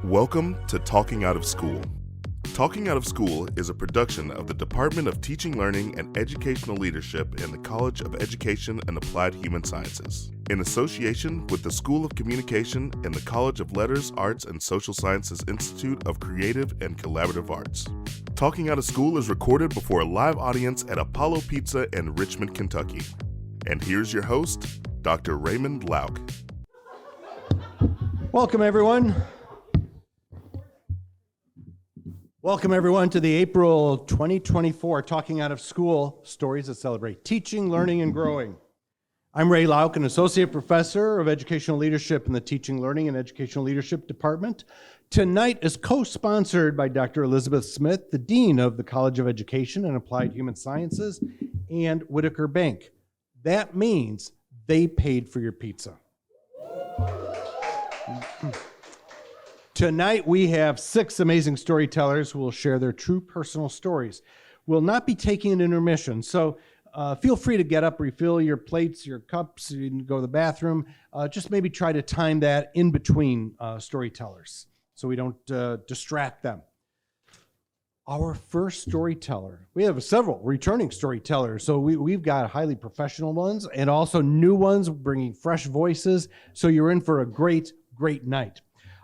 Welcome to Talking Out of School. Talking Out of School is a production of the Department of Teaching, Learning, and Educational Leadership in the College of Education and Applied Human Sciences, in association with the School of Communication in the College of Letters, Arts, and Social Sciences Institute of Creative and Collaborative Arts. Talking Out of School is recorded before a live audience at Apollo Pizza in Richmond, Kentucky. And here's your host, Dr. Raymond Lauk. Welcome, everyone. Welcome, everyone, to the April 2024 Talking Out of School Stories that Celebrate Teaching, Learning, and Growing. I'm Ray Lauk, an Associate Professor of Educational Leadership in the Teaching, Learning, and Educational Leadership Department. Tonight is co-sponsored by Dr. Elizabeth Smith, the Dean of the College of Education and Applied Human Sciences, and Whitaker Bank. That means they paid for your pizza. Tonight, we have 6 amazing storytellers who will share their true personal stories. We'll not be taking an intermission, so feel free to get up, refill your plates, your cups, you can go to the bathroom. Just maybe try to time that in between storytellers so we don't distract them. Our first storyteller, we have several returning storytellers, so we've got highly professional ones and also new ones bringing fresh voices, so you're in for a great night.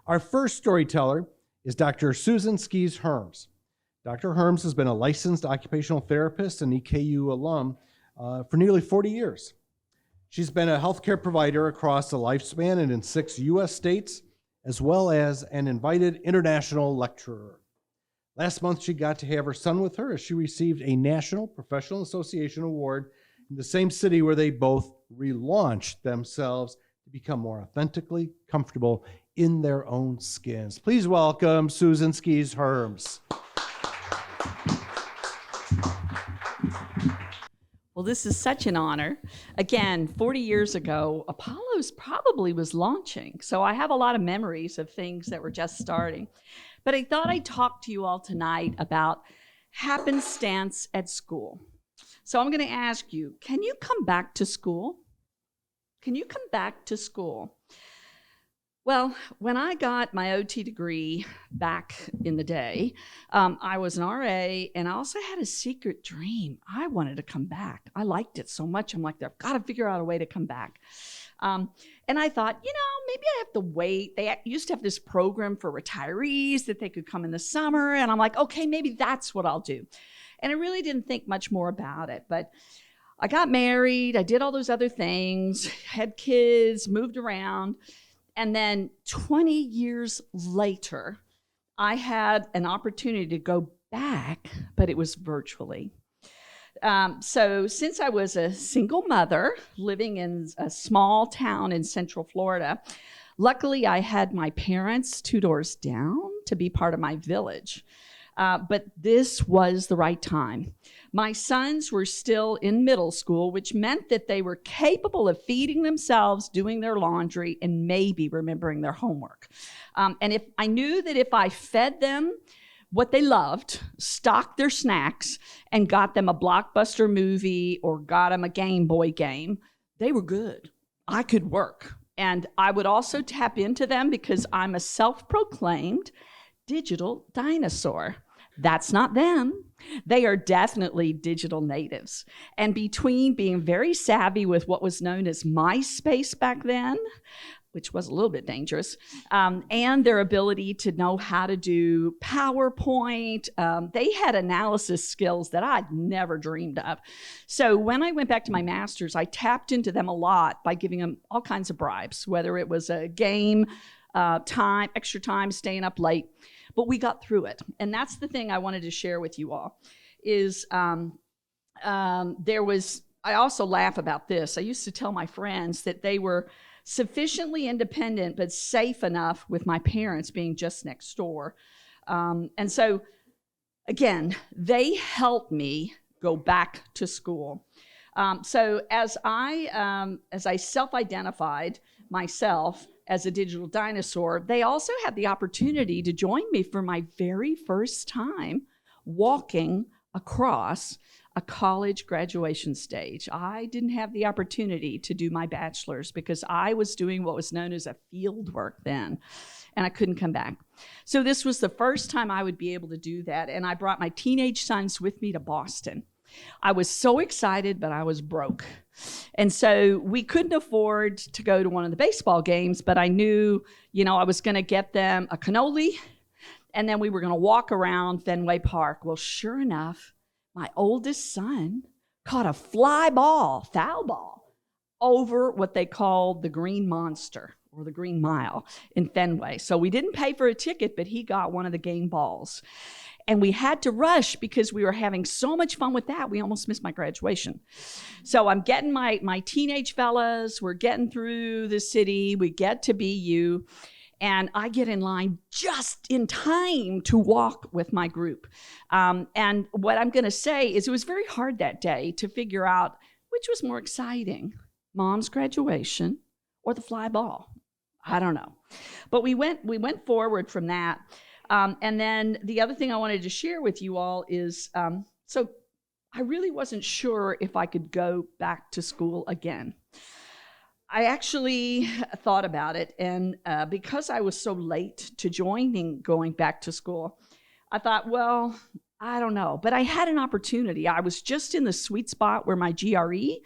Our first storyteller is Dr. Susan Skees-Herms. Dr. Herms has been a licensed occupational therapist and EKU alum for nearly 40 years. She's been a healthcare provider across the lifespan and in 6 U.S. states, as well as an invited international lecturer. Last month, she got to have her son with her as she received a National Professional Association Award in the same city where they both relaunched themselves to become more authentically comfortable in their own skins. Please welcome Susan Skees-Herms. Well, this is such an honor. Again, 40 years ago, Apollo's probably was launching, so I have a lot of memories of things that were just starting. But I thought I'd talk to you all tonight about happenstance at school. So I'm going to ask you, can you come back to school? Can you come back to school? Well, when I got my OT degree back in the day, I was an RA, and I also had a secret dream. I wanted to come back. I liked it so much. I'm like, I've got to figure out a way to come back. And I thought, maybe I have to wait. They used to have this program for retirees that they could come in the summer, and I'm like, okay, maybe that's what I'll do. And I really didn't think much more about it, but I got married. I did all those other things, had kids, moved around. And then 20 years later, I had an opportunity to go back, but it was virtually. So since I was a single mother living in a small town in Central Florida, luckily I had my parents 2 doors down to be part of my village. But this was the right time. My sons were still in middle school, which meant that they were capable of feeding themselves, doing their laundry, and maybe remembering their homework. And if I knew that if I fed them what they loved, stocked their snacks, and got them a blockbuster movie or got them a Game Boy game, they were good. I could work. And I would also tap into them because I'm a self-proclaimed digital dinosaur. That's not them. They are definitely digital natives. And between being very savvy with what was known as MySpace back then, which was a little bit dangerous, and their ability to know how to do PowerPoint, they had analysis skills that I'd never dreamed of. So when I went back to my master's, I tapped into them a lot by giving them all kinds of bribes, whether it was a game, time, extra time, staying up late. But we got through it. And that's the thing I wanted to share with you all, is I also laugh about this. I used to tell my friends that they were sufficiently independent, but safe enough with my parents being just next door. And so, again, they helped me go back to school. So as I self-identified myself as a digital dinosaur, they also had the opportunity to join me for my very first time walking across a college graduation stage. I didn't have the opportunity to do my bachelor's because I was doing what was known as a field work then, and I couldn't come back. So this was the first time I would be able to do that, and I brought my teenage sons with me to Boston. I was so excited, but I was broke. And so we couldn't afford to go to one of the baseball games, but I knew, I was going to get them a cannoli, and then we were going to walk around Fenway Park. Well, sure enough, my oldest son caught a foul ball, over what they called the Green Monster or the Green Mile in Fenway. So we didn't pay for a ticket, but he got one of the game balls. And we had to rush because we were having so much fun with that. We almost missed my graduation. So I'm getting my teenage fellas. We're getting through the city. We get to BU. And I get in line just in time to walk with my group. And what I'm going to say is it was very hard that day to figure out which was more exciting, Mom's graduation or the fly ball. I don't know. But we went forward from that. And then the other thing I wanted to share with you all is, so I really wasn't sure if I could go back to school again. I actually thought about it, and because I was so late to going back to school, I thought, well, I don't know. But I had an opportunity. I was just in the sweet spot where my GRE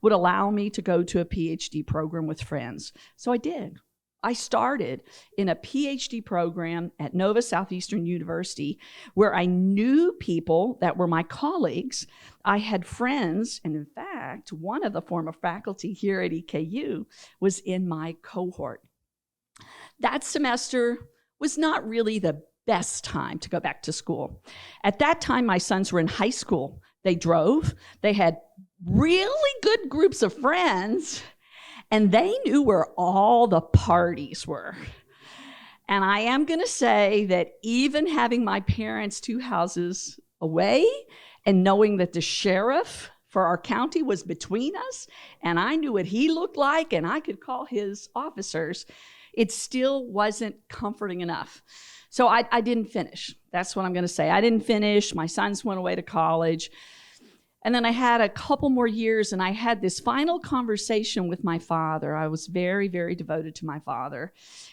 would allow me to go to a PhD program with friends. So I did. I started in a PhD program at Nova Southeastern University where I knew people that were my colleagues. I had friends, and in fact, one of the former faculty here at EKU was in my cohort. That semester was not really the best time to go back to school. At that time, my sons were in high school. They drove. They had really good groups of friends, and they knew where all the parties were. And I am going to say that even having my parents 2 houses away and knowing that the sheriff for our county was between us, and I knew what he looked like, and I could call his officers, it still wasn't comforting enough. So I didn't finish. That's what I'm going to say. I didn't finish. My sons went away to college. And then I had a couple more years, and I had this final conversation with my father. I was very, very devoted to my father.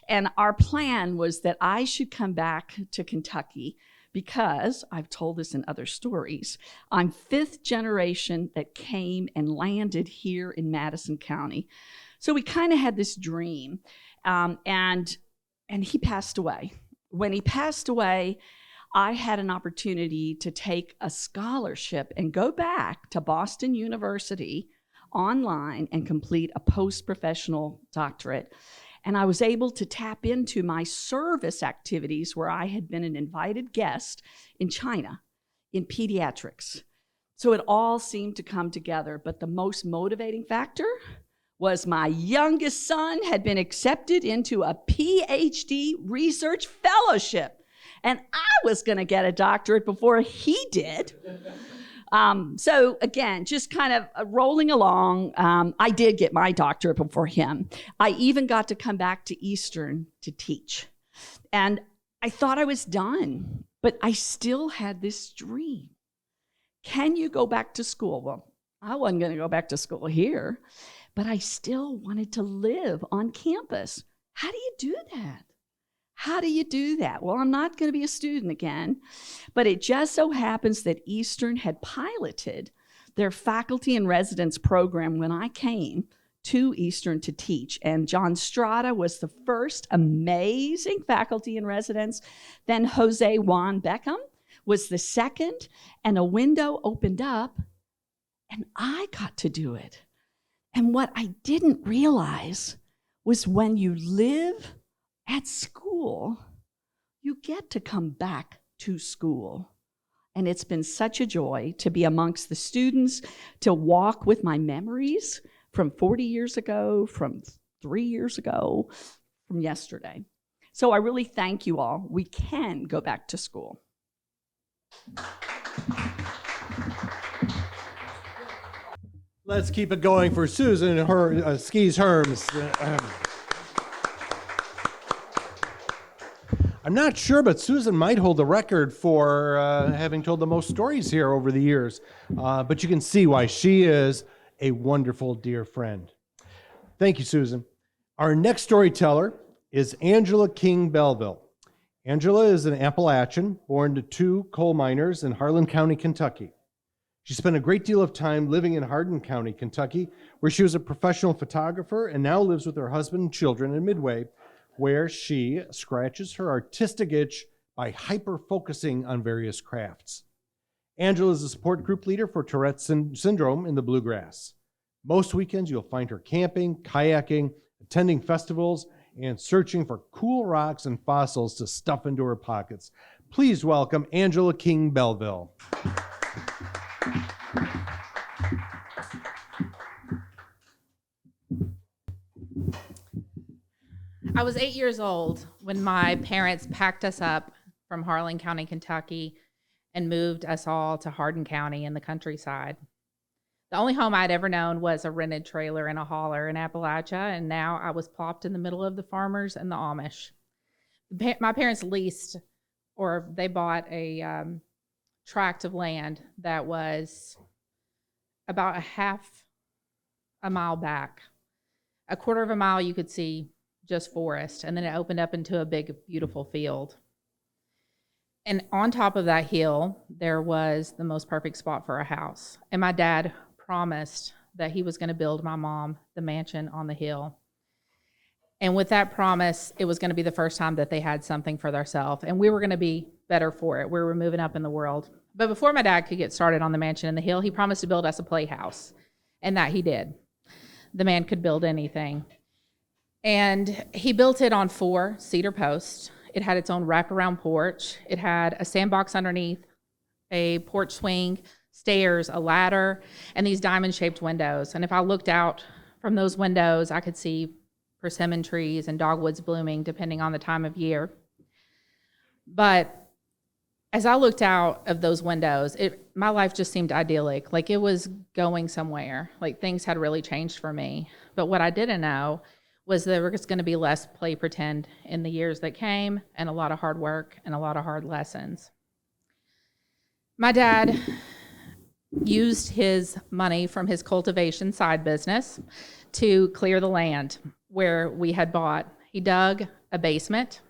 And our plan was that I should come back to Kentucky because, I've told this in other stories, I'm 5th generation that came and landed here in Madison County. So we kind of had this dream. And he passed away. When he passed away, I had an opportunity to take a scholarship and go back to Boston University online and complete a post-professional doctorate. And I was able to tap into my service activities where I had been an invited guest in China in pediatrics. So it all seemed to come together. But the most motivating factor was my youngest son had been accepted into a PhD research fellowship. And I was going to get a doctorate before he did. So again, just kind of rolling along, I did get my doctorate before him. I even got to come back to Eastern to teach. And I thought I was done, but I still had this dream. Can you go back to school? Well, I wasn't going to go back to school here, but I still wanted to live on campus. How do you do that? How do you do that? Well, I'm not going to be a student again, but it just so happens that Eastern had piloted their faculty and residence program when I came to Eastern to teach. And John Strada was the first amazing faculty in residence. Then Jose Juan Beckham was the second, and a window opened up, and I got to do it. And what I didn't realize was when you live at school, you get to come back to school. And it's been such a joy to be amongst the students, to walk with my memories from 40 years ago, from 3 years ago, from yesterday. So I really thank you all. We can go back to school. Let's keep it going for Susan and her Skis Herms. I I'm not sure, but Susan might hold the record for having told the most stories here over the years. But you can see why she is a wonderful dear friend. Thank you, Susan. Our next storyteller is Angela King Belleville. Angela is an Appalachian, born to two coal miners in Harlan County, Kentucky. She spent a great deal of time living in Hardin County, Kentucky, where she was a professional photographer and now lives with her husband and children in Midway, where she scratches her artistic itch by hyper-focusing on various crafts. Angela is a support group leader for Tourette's syndrome in the Bluegrass. Most weekends you'll find her camping, kayaking, attending festivals, and searching for cool rocks and fossils to stuff into her pockets. Please welcome Angela King Belleville. I was 8 years old when my parents packed us up from Harlan County, Kentucky, and moved us all to Hardin County in the countryside. The only home I'd ever known was a rented trailer in a holler in Appalachia, and now I was plopped in the middle of the farmers and the Amish. My parents leased, or they bought a tract of land that was about a half a mile back. A quarter of a mile you could see just forest, and then it opened up into a big, beautiful field. And on top of that hill, there was the most perfect spot for a house. And my dad promised that he was going to build my mom the mansion on the hill. And with that promise, it was going to be the first time that they had something for themselves, and we were going to be better for it. We were moving up in the world. But before my dad could get started on the mansion in the hill, he promised to build us a playhouse, and that he did. The man could build anything. And he built it on 4 cedar posts. It had its own wraparound porch. It had a sandbox underneath, a porch swing, stairs, a ladder, and these diamond-shaped windows. And if I looked out from those windows, I could see persimmon trees and dogwoods blooming, depending on the time of year. But as I looked out of those windows, my life just seemed idyllic, like it was going somewhere, like things had really changed for me. But what I didn't know was there was going to be less play pretend in the years that came, and a lot of hard work and a lot of hard lessons. My dad used his money from his cultivation side business to clear the land where we had bought. He dug a basement,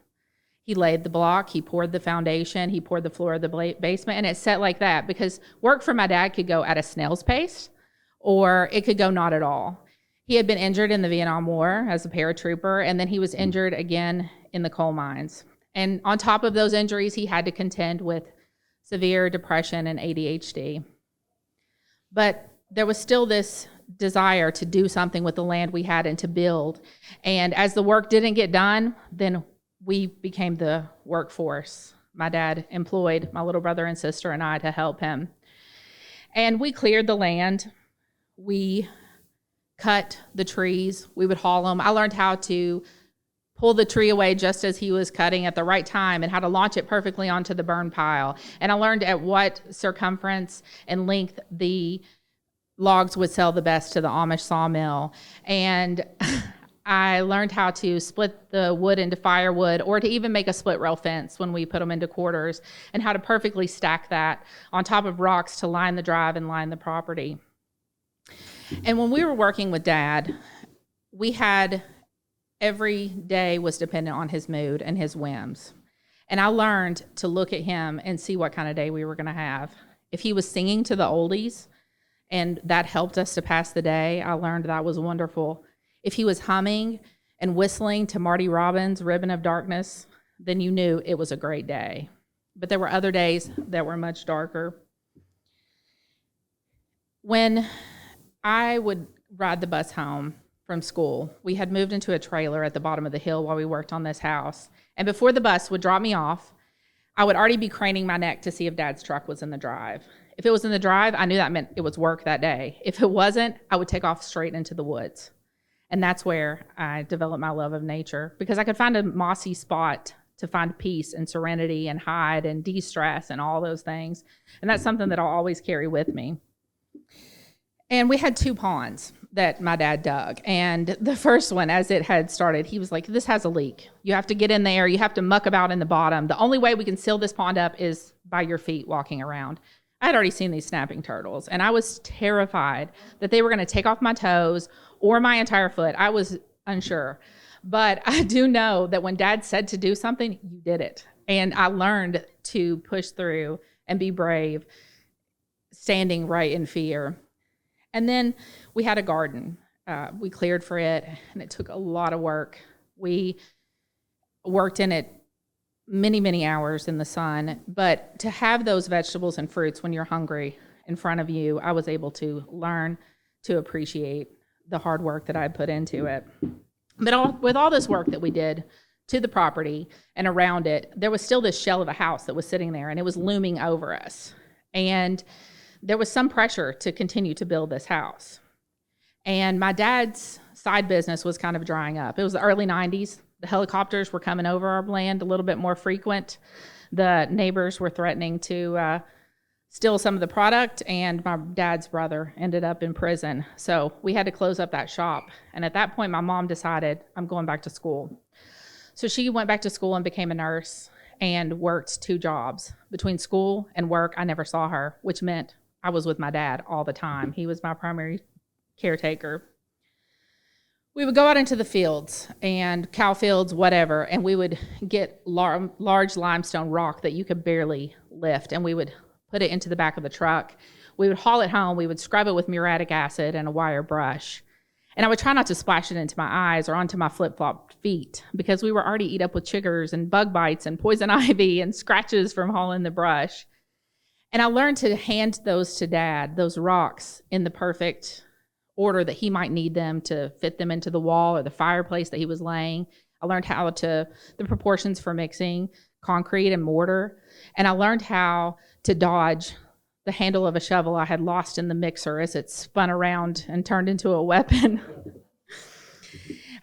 he laid the block, he poured the foundation, he poured the floor of the basement, and it set like that because work for my dad could go at a snail's pace or it could go not at all. He had been injured in the Vietnam War as a paratrooper, and then he was injured again in the coal mines. And on top of those injuries, he had to contend with severe depression and ADHD. But there was still this desire to do something with the land we had and to build. And as the work didn't get done, then we became the workforce. My dad employed my little brother and sister and I to help him. And we cleared the land. We cut the trees. We would haul them. I learned how to pull the tree away just as he was cutting at the right time and how to launch it perfectly onto the burn pile. And I learned at what circumference and length the logs would sell the best to the Amish sawmill. And I learned how to split the wood into firewood or to even make a split rail fence when we put them into quarters, and how to perfectly stack that on top of rocks to line the drive and line the property. And when we were working with Dad, we had every day was dependent on his mood and his whims. And I learned to look at him and see what kind of day we were going to have. If he was singing to the oldies and that helped us to pass the day, I learned that was wonderful. If he was humming and whistling to Marty Robbins' Ribbon of Darkness, then you knew it was a great day. But there were other days that were much darker. When I would ride the bus home from school, we had moved into a trailer at the bottom of the hill while we worked on this house. And before the bus would drop me off, I would already be craning my neck to see if Dad's truck was in the drive. If it was in the drive, I knew that meant it was work that day. If it wasn't, I would take off straight into the woods. And that's where I developed my love of nature, because I could find a mossy spot to find peace and serenity and hide and de-stress and all those things. And that's something that I'll always carry with me. And we had 2 ponds. that my dad dug. And the first one, as it had started, he was like, this has a leak. You have to get in there. You have to muck about in the bottom. The only way we can seal this pond up is by your feet walking around. I had already seen these snapping turtles, and I was terrified that they were going to take off my toes or my entire foot. I was unsure. But I do know that when Dad said to do something, you did it. And I learned to push through and be brave, standing right in fear. And then we had a garden. We cleared for it, and it took a lot of work. We worked in it many, many hours in the sun. But to have those vegetables and fruits when you're hungry in front of you, I was able to learn to appreciate the hard work that I had put into it. But with all this work that we did to the property and around it, there was still this shell of a house that was sitting there, and it was looming over us. And there was some pressure to continue to build this house. And my dad's side business was kind of drying up. It was the early 90s. The helicopters were coming over our land a little bit more frequent. The neighbors were threatening to steal some of the product, and my dad's brother ended up in prison. So we had to close up that shop. And at that point, my mom decided, I'm going back to school. So she went back to school and became a nurse and worked 2 jobs. Between school and work, I never saw her, which meant I was with my dad all the time. He was my primary caretaker. We would go out into the fields and cow fields, whatever, and we would get large limestone rock that you could barely lift, and we would put it into the back of the truck. We would haul it home. We would scrub it with muriatic acid and a wire brush. And I would try not to splash it into my eyes or onto my flip-flop feet because we were already eat up with chiggers and bug bites and poison ivy and scratches from hauling the brush. And I learned to hand those to Dad, those rocks, in the perfect order that he might need them to fit them into the wall or the fireplace that he was laying. I learned the proportions for mixing concrete and mortar. And I learned how to dodge the handle of a shovel I had lost in the mixer as it spun around and turned into a weapon.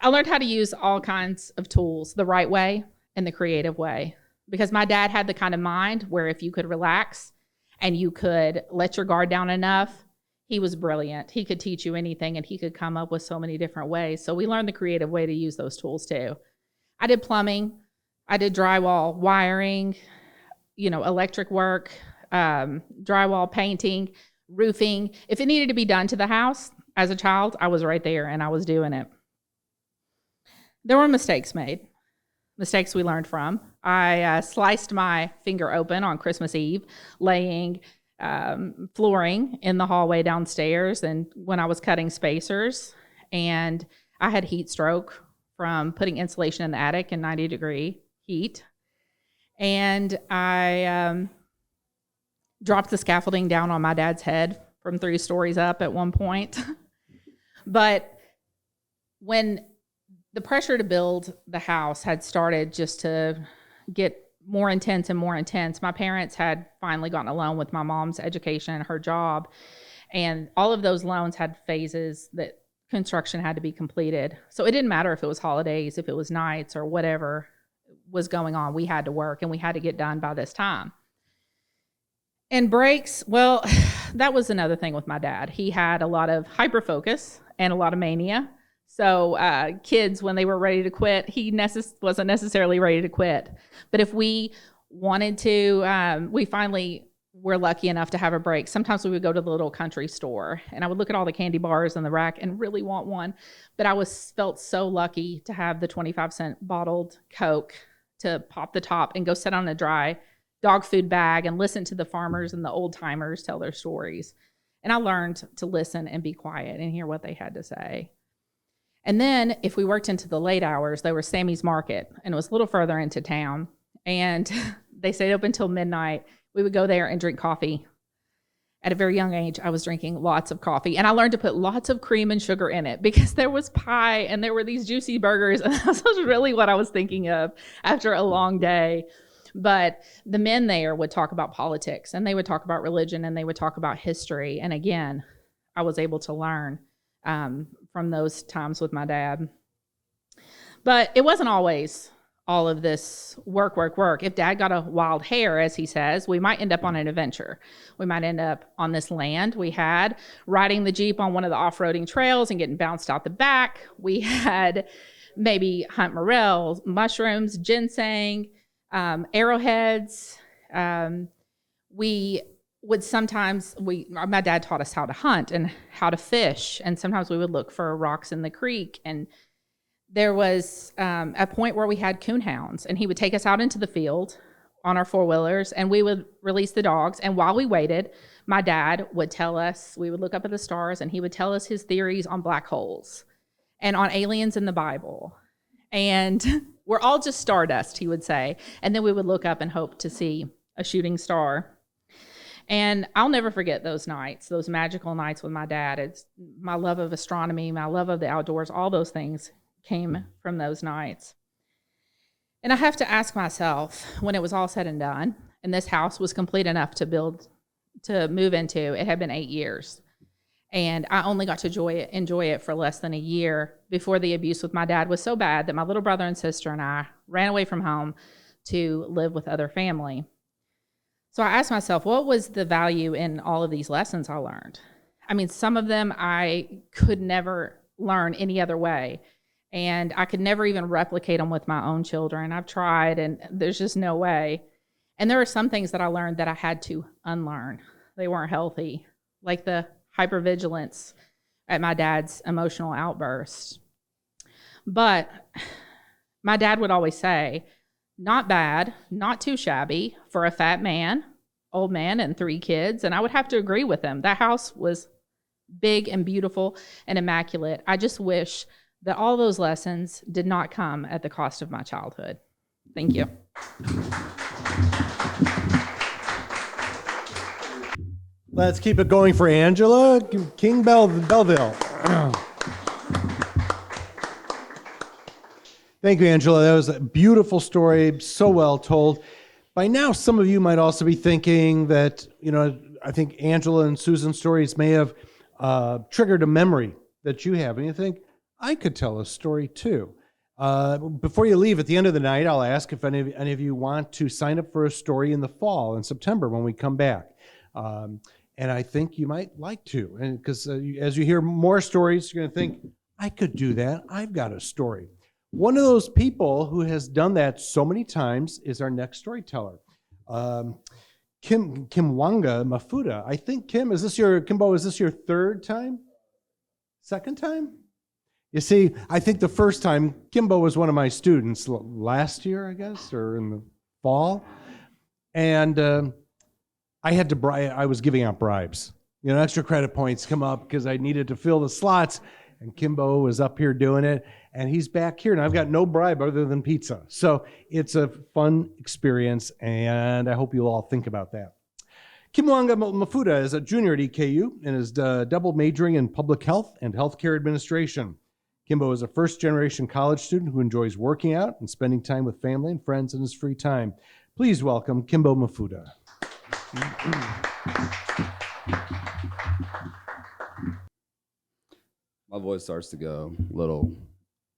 I learned how to use all kinds of tools the right way and the creative way, because my dad had the kind of mind where if you could relax and you could let your guard down enough, he was brilliant. He could teach you anything, and he could come up with so many different ways. So we learned the creative way to use those tools too. I did plumbing. I did drywall, wiring, electric work, drywall, painting, roofing. If it needed to be done to the house as a child, I was right there and I was doing it. There were mistakes made, mistakes we learned from. I sliced my finger open on Christmas Eve, laying flooring in the hallway downstairs, and when I was cutting spacers, and I had heat stroke from putting insulation in the attic in 90-degree heat. And I dropped the scaffolding down on my dad's head from 3 stories up at one point. But when the pressure to build the house had started just to get more intense and more intense, my parents had finally gotten a loan with my mom's education and her job. And all of those loans had phases that construction had to be completed. So it didn't matter if it was holidays, if it was nights, or whatever was going on. We had to work, and we had to get done by this time. And breaks, well, that was another thing with my dad. He had a lot of hyperfocus and a lot of mania. So kids, when they were ready to quit, he wasn't necessarily ready to quit. But if we wanted to, we finally were lucky enough to have a break. Sometimes we would go to the little country store, and I would look at all the candy bars in the rack and really want one. But I felt so lucky to have the 25-cent bottled Coke to pop the top and go sit on a dry dog food bag and listen to the farmers and the old timers tell their stories. And I learned to listen and be quiet and hear what they had to say. And then if we worked into the late hours, there was Sammy's Market, and it was a little further into town. And they stayed open until midnight. We would go there and drink coffee. At a very young age, I was drinking lots of coffee. And I learned to put lots of cream and sugar in it because there was pie and there were these juicy burgers. And that was really what I was thinking of after a long day. But the men there would talk about politics, and they would talk about religion, and they would talk about history. And again, I was able to learn from those times with my dad. But it wasn't always all of this work. If Dad got a wild hair, as he says, we might end up on an adventure. We might end up on this land we had, riding the Jeep on one of the off-roading trails and getting bounced out the back. We had maybe hunt morels, mushrooms, ginseng, arrowheads. We would sometimes, my dad taught us how to hunt and how to fish. And sometimes we would look for rocks in the creek. And there was a point where we had coon hounds, and he would take us out into the field on our four-wheelers, and we would release the dogs. And while we waited, my dad would tell us, we would look up at the stars, and he would tell us his theories on black holes and on aliens in the Bible. And we're all just stardust, he would say. And then we would look up and hope to see a shooting star. And I'll never forget those nights, those magical nights with my dad. It's my love of astronomy, my love of the outdoors, all those things came from those nights. And I have to ask myself, when it was all said and done, and this house was complete enough to move into, it had been 8 years. And I only got to enjoy it for less than a year before the abuse with my dad was so bad that my little brother and sister and I ran away from home to live with other family. So I asked myself, what was the value in all of these lessons I learned? I mean, some of them I could never learn any other way. And I could never even replicate them with my own children. I've tried, and there's just no way. And there are some things that I learned that I had to unlearn. They weren't healthy, like the hypervigilance at my dad's emotional outbursts. But my dad would always say, not bad, not too shabby for a fat man, old man, and 3 kids. And I would have to agree with him. That house was big and beautiful and immaculate. I just wish that all those lessons did not come at the cost of my childhood. Thank you. Let's keep it going for Angela, King Belleville. Thank you, Angela. That was a beautiful story, so well told. By now, some of you might also be thinking that, I think Angela and Susan's stories may have triggered a memory that you have. And you think, I could tell a story too. Before you leave at the end of the night, I'll ask if any of you want to sign up for a story in the fall, in September, when we come back. And I think you might like to. And because as you hear more stories, you're going to think, I could do that. I've got a story. One of those people who has done that so many times is our next storyteller, Kimwanga Mafuda. I think, Kimbo, is this your 3rd time? 2nd time? You see, I think the first time, Kimbo was one of my students last year, I guess, or in the fall. And I was giving out bribes. Extra credit points come up because I needed to fill the slots. And Kimbo was up here doing it, and he's back here, and I've got no bribe other than pizza. So it's a fun experience, and I hope you'll all think about that. Kimwanga Mafuda is a junior at EKU and is double majoring in public health and healthcare administration. Kimbo is a first-generation college student who enjoys working out and spending time with family and friends in his free time. Please welcome Kimbo Mafuda. My voice starts to go a little,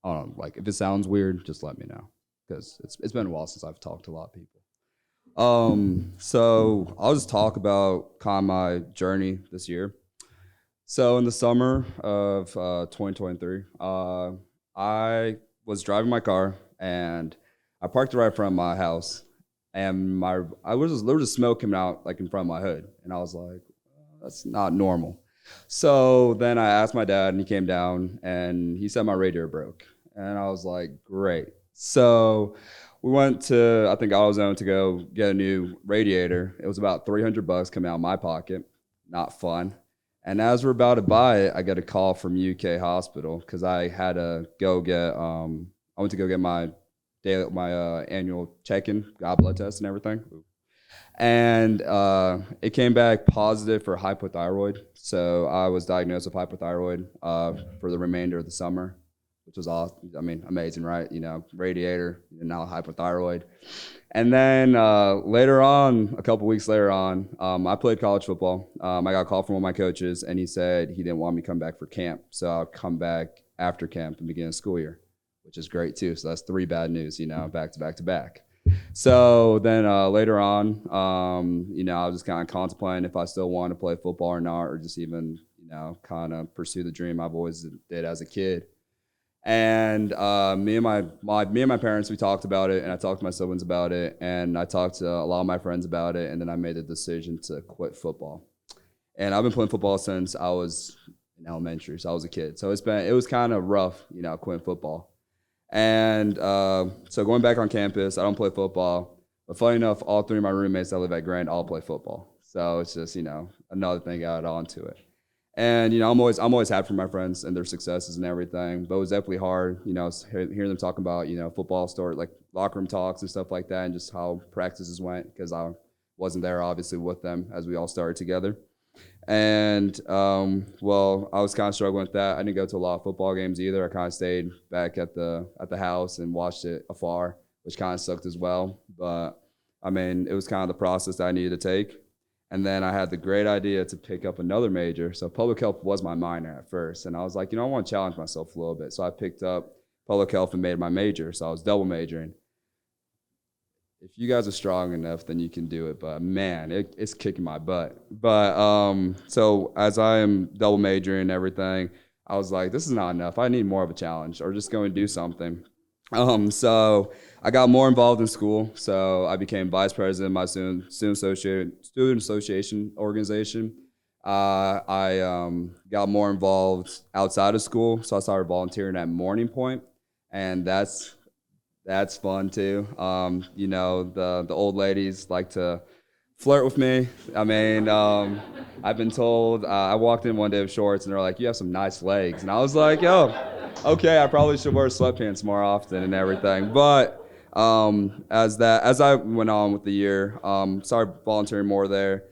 I don't know, like if it sounds weird, just let me know, because it's been a while since I've talked to a lot of people. So I'll just talk about kind of my journey this year. So in the summer of 2023, I was driving my car, and I parked right in front of my house, and there was just smoke coming out like in front of my hood, and I was like, that's not normal. So then I asked my dad, and he came down, and he said my radiator broke. And I was like, great. So we went to, I think, AutoZone to go get a new radiator. It was about $300 coming out of my pocket. Not fun. And as we're about to buy it, I get a call from UK Hospital because I had to go get, I went to go get my annual check-in, got blood test and everything. And it came back positive for hypothyroid. So I was diagnosed with hypothyroid for the remainder of the summer, which was awesome. I mean, amazing, right? Radiator, now hypothyroid. And then later on, a couple weeks later on, I played college football. I got a call from one of my coaches, and he said he didn't want me to come back for camp. So I'll come back after camp and begin the school year, which is great too. So that's 3 bad news, back to back to back. So then later on, I was just kind of contemplating if I still want to play football or not, or just even, kind of pursue the dream I've always did as a kid. And me and my parents, we talked about it, and I talked to my siblings about it, and I talked to a lot of my friends about it, and then I made the decision to quit football. And I've been playing football since I was in elementary, so I was a kid. So it was kind of rough, quitting football. And so going back on campus, I don't play football. But funny enough, all 3 of my roommates that live at Grand all play football. So it's just, another thing added on to it. And, I'm always happy for my friends and their successes and everything. But it was definitely hard, hearing them talk about, football story, like locker room talks and stuff like that, and just how practices went, because I wasn't there, obviously, with them as we all started together. And, I was kind of struggling with that. I didn't go to a lot of football games either. I kind of stayed back at the house and watched it afar, which kind of sucked as well. But, it was kind of the process that I needed to take. And then I had the great idea to pick up another major. So public health was my minor at first. And I was like, I want to challenge myself a little bit. So I picked up public health and made my major. So I was double majoring. If you guys are strong enough, then you can do it. But man, it's kicking my butt. But so as I am double majoring and everything, I was like, this is not enough. I need more of a challenge, or just go and do something. So I got more involved in school. So I became vice president of my student association organization. I got more involved outside of school. So I started volunteering at Morning Point, and that's fun too. The old ladies like to flirt with me. I've been told, I walked in one day with shorts and they're like, you have some nice legs. And I was like, yo, okay, I probably should wear sweatpants more often and everything. But as I went on with the year, started volunteering more there.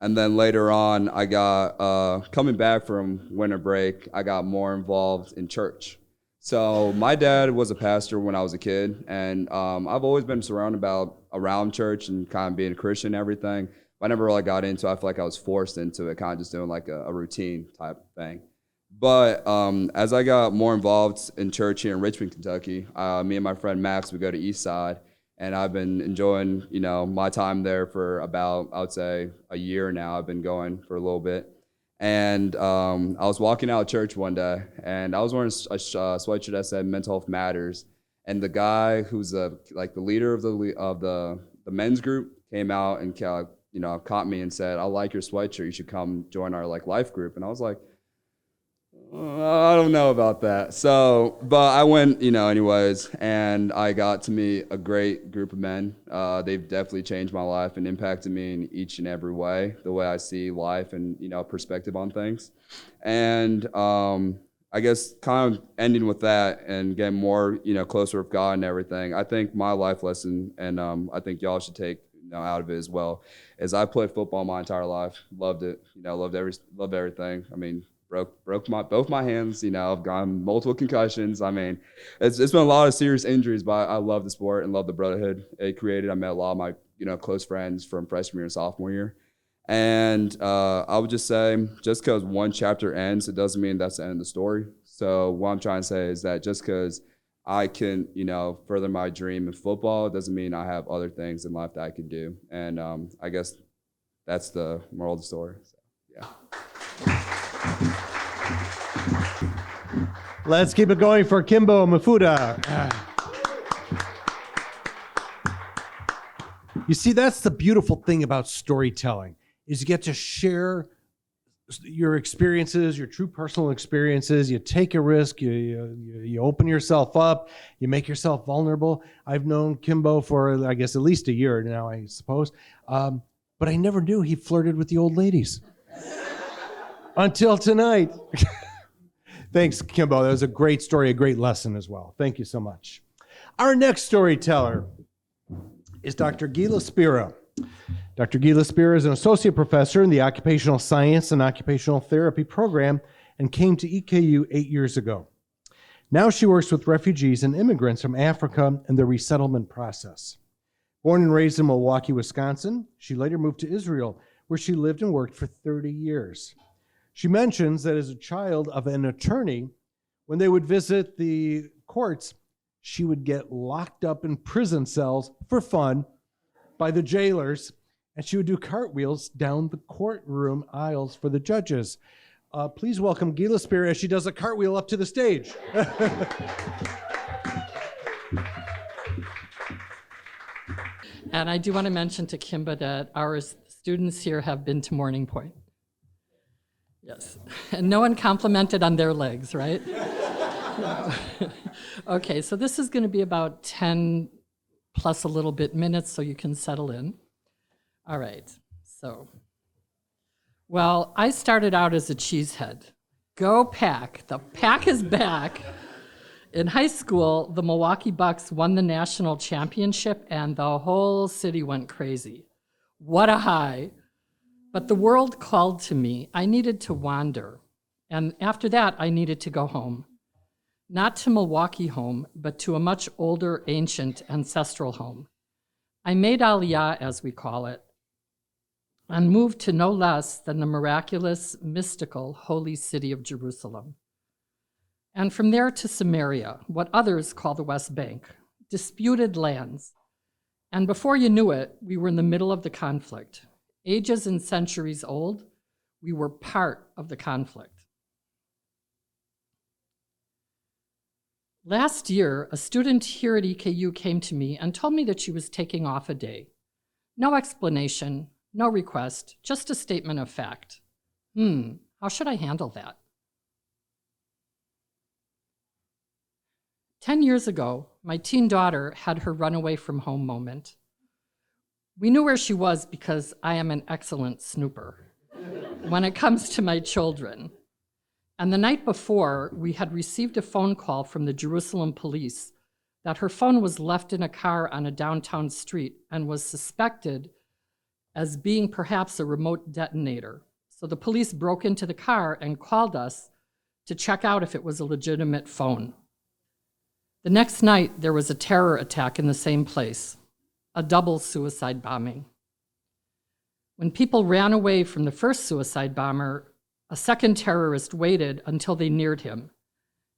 And then later on, I got, coming back from winter break, I got more involved in church. So my dad was a pastor when I was a kid, and I've always been surrounded around church and kind of being a Christian and everything. But I never really got into it. I feel like I was forced into it, kind of just doing like a routine type thing. But as I got more involved in church here in Richmond, Kentucky, me and my friend Max would go to East Side, and I've been enjoying, my time there for about, I would say, a year now. I've been going for a little bit. And I was walking out of church one day, and I was wearing a sweatshirt that said "Mental Health Matters." And the guy who's the leader of the men's group came out and caught me and said, "I like your sweatshirt. You should come join our life group." And I was like, I don't know about that. So, but I went, anyways, and I got to meet a great group of men. They've definitely changed my life and impacted me in each and every way, the way I see life and, perspective on things. And I guess kind of ending with that and getting more, closer with God and everything, I think my life lesson, and I think y'all should take out of it as well, is I played football my entire life, loved it, loved everything. Broke both my hands, I've gotten multiple concussions. It's been a lot of serious injuries, but I love the sport and love the brotherhood it created. I met a lot of my, close friends from freshman year and sophomore year. And I would just say, just because one chapter ends, it doesn't mean that's the end of the story. So what I'm trying to say is that just because I can, further my dream in football, it doesn't mean I have other things in life that I can do. And I guess that's the moral of the story. So, yeah. Let's keep it going for Kimbo Mafuda. You see, that's the beautiful thing about storytelling, is you get to share your experiences, your true personal experiences. You take a risk, you open yourself up, you make yourself vulnerable. I've known Kimbo for, I guess, at least a year now, I suppose. But I never knew he flirted with the old ladies. Until tonight. Thanks, Kimbo. That was a great story, a great lesson as well. Thank you so much. Our next storyteller is Dr. Gila Spira. Dr. Gila Spira is an associate professor in the Occupational Science and Occupational Therapy program and came to EKU 8 years ago. Now she works with refugees and immigrants from Africa in the resettlement process. Born and raised in Milwaukee, Wisconsin, she later moved to Israel, where she lived and worked for 30 years. She mentions that as a child of an attorney, when they would visit the courts, she would get locked up in prison cells for fun by the jailers, and she would do cartwheels down the courtroom aisles for the judges. Please welcome Gila Spear as she does a cartwheel up to the stage. And I do want to mention to Kimba that our students here have been to Morning Point. Yes. And no one complimented on their legs, right? Okay, so this is going to be about 10 plus a little bit minutes so you can settle in. All right, so. Well, I started out as a cheesehead. Go Pack. The Pack is back. In high school, the Milwaukee Bucks won the national championship and the whole city went crazy. What a high. But the world called to me. I needed to wander. And after that, I needed to go home. Not to Milwaukee home, but to a much older, ancient, ancestral home. I made Aliyah, as we call it, and moved to no less than the miraculous, mystical, holy city of Jerusalem. And from there to Samaria, what others call the West Bank, disputed lands. And before you knew it, we were in the middle of the conflict. Ages and centuries old, we were part of the conflict. Last year, a student here at EKU came to me and told me that she was taking off a day. No explanation, no request, just a statement of fact. How should I handle that? 10 years ago, my teen daughter had her runaway from home moment. We knew where she was because I am an excellent snooper when it comes to my children. And the night before, we had received a phone call from the Jerusalem police that her phone was left in a car on a downtown street and was suspected as being perhaps a remote detonator. So the police broke into the car and called us to check out if it was a legitimate phone. The next night, there was a terror attack in the same place, a double suicide bombing. When people ran away from the first suicide bomber, a second terrorist waited until they neared him,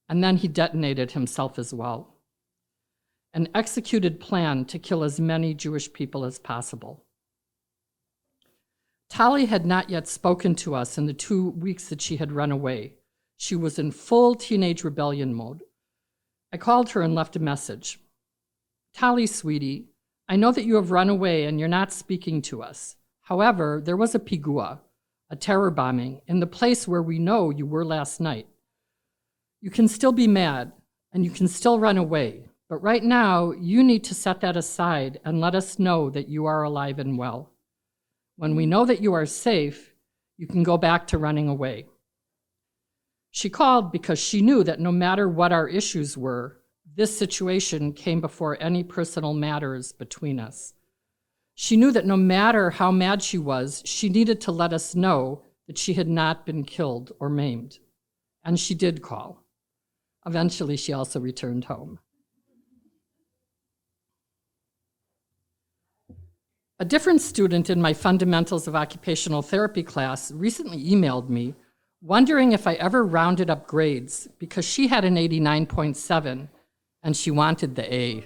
and then he detonated himself as well. An executed plan to kill as many Jewish people as possible. Tali had not yet spoken to us in the 2 weeks that she had run away. She was in full teenage rebellion mode. I called her and left a message. Tali, sweetie, I know that you have run away and you're not speaking to us. However, there was a pigua, a terror bombing, in the place where we know you were last night. You can still be mad and you can still run away, but right now you need to set that aside and let us know that you are alive and well. When we know that you are safe, you can go back to running away. She called because she knew that no matter what our issues were, this situation came before any personal matters between us. She knew that no matter how mad she was, she needed to let us know that she had not been killed or maimed. And she did call. Eventually, she also returned home. A different student in my Fundamentals of Occupational Therapy class recently emailed me wondering if I ever rounded up grades because she had an 89.7 and she wanted the A.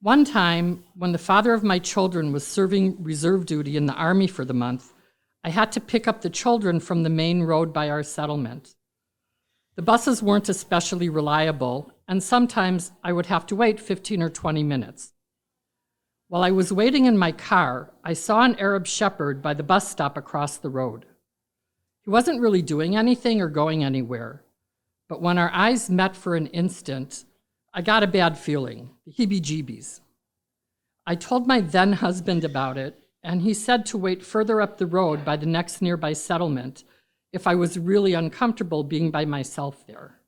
One time, when the father of my children was serving reserve duty in the Army for the month, I had to pick up the children from the main road by our settlement. The buses weren't especially reliable, and sometimes I would have to wait 15 or 20 minutes. While I was waiting in my car, I saw an Arab shepherd by the bus stop across the road. He wasn't really doing anything or going anywhere, but when our eyes met for an instant, I got a bad feeling, the heebie-jeebies. I told my then husband about it, and he said to wait further up the road by the next nearby settlement if I was really uncomfortable being by myself there,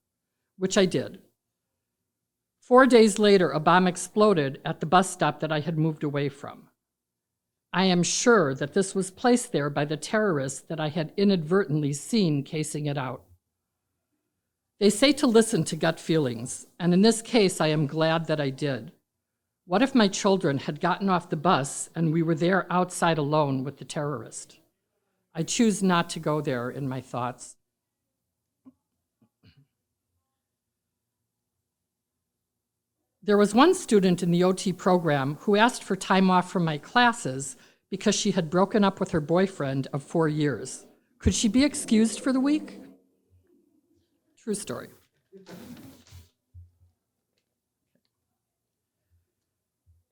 which I did. 4 days later, a bomb exploded at the bus stop that I had moved away from. I am sure that this was placed there by the terrorists that I had inadvertently seen casing it out. They say to listen to gut feelings, and in this case, I am glad that I did. What if my children had gotten off the bus and we were there outside alone with the terrorist? I choose not to go there in my thoughts. There was one student in the OT program who asked for time off from my classes because she had broken up with her boyfriend of 4 years. Could she be excused for the week? True story.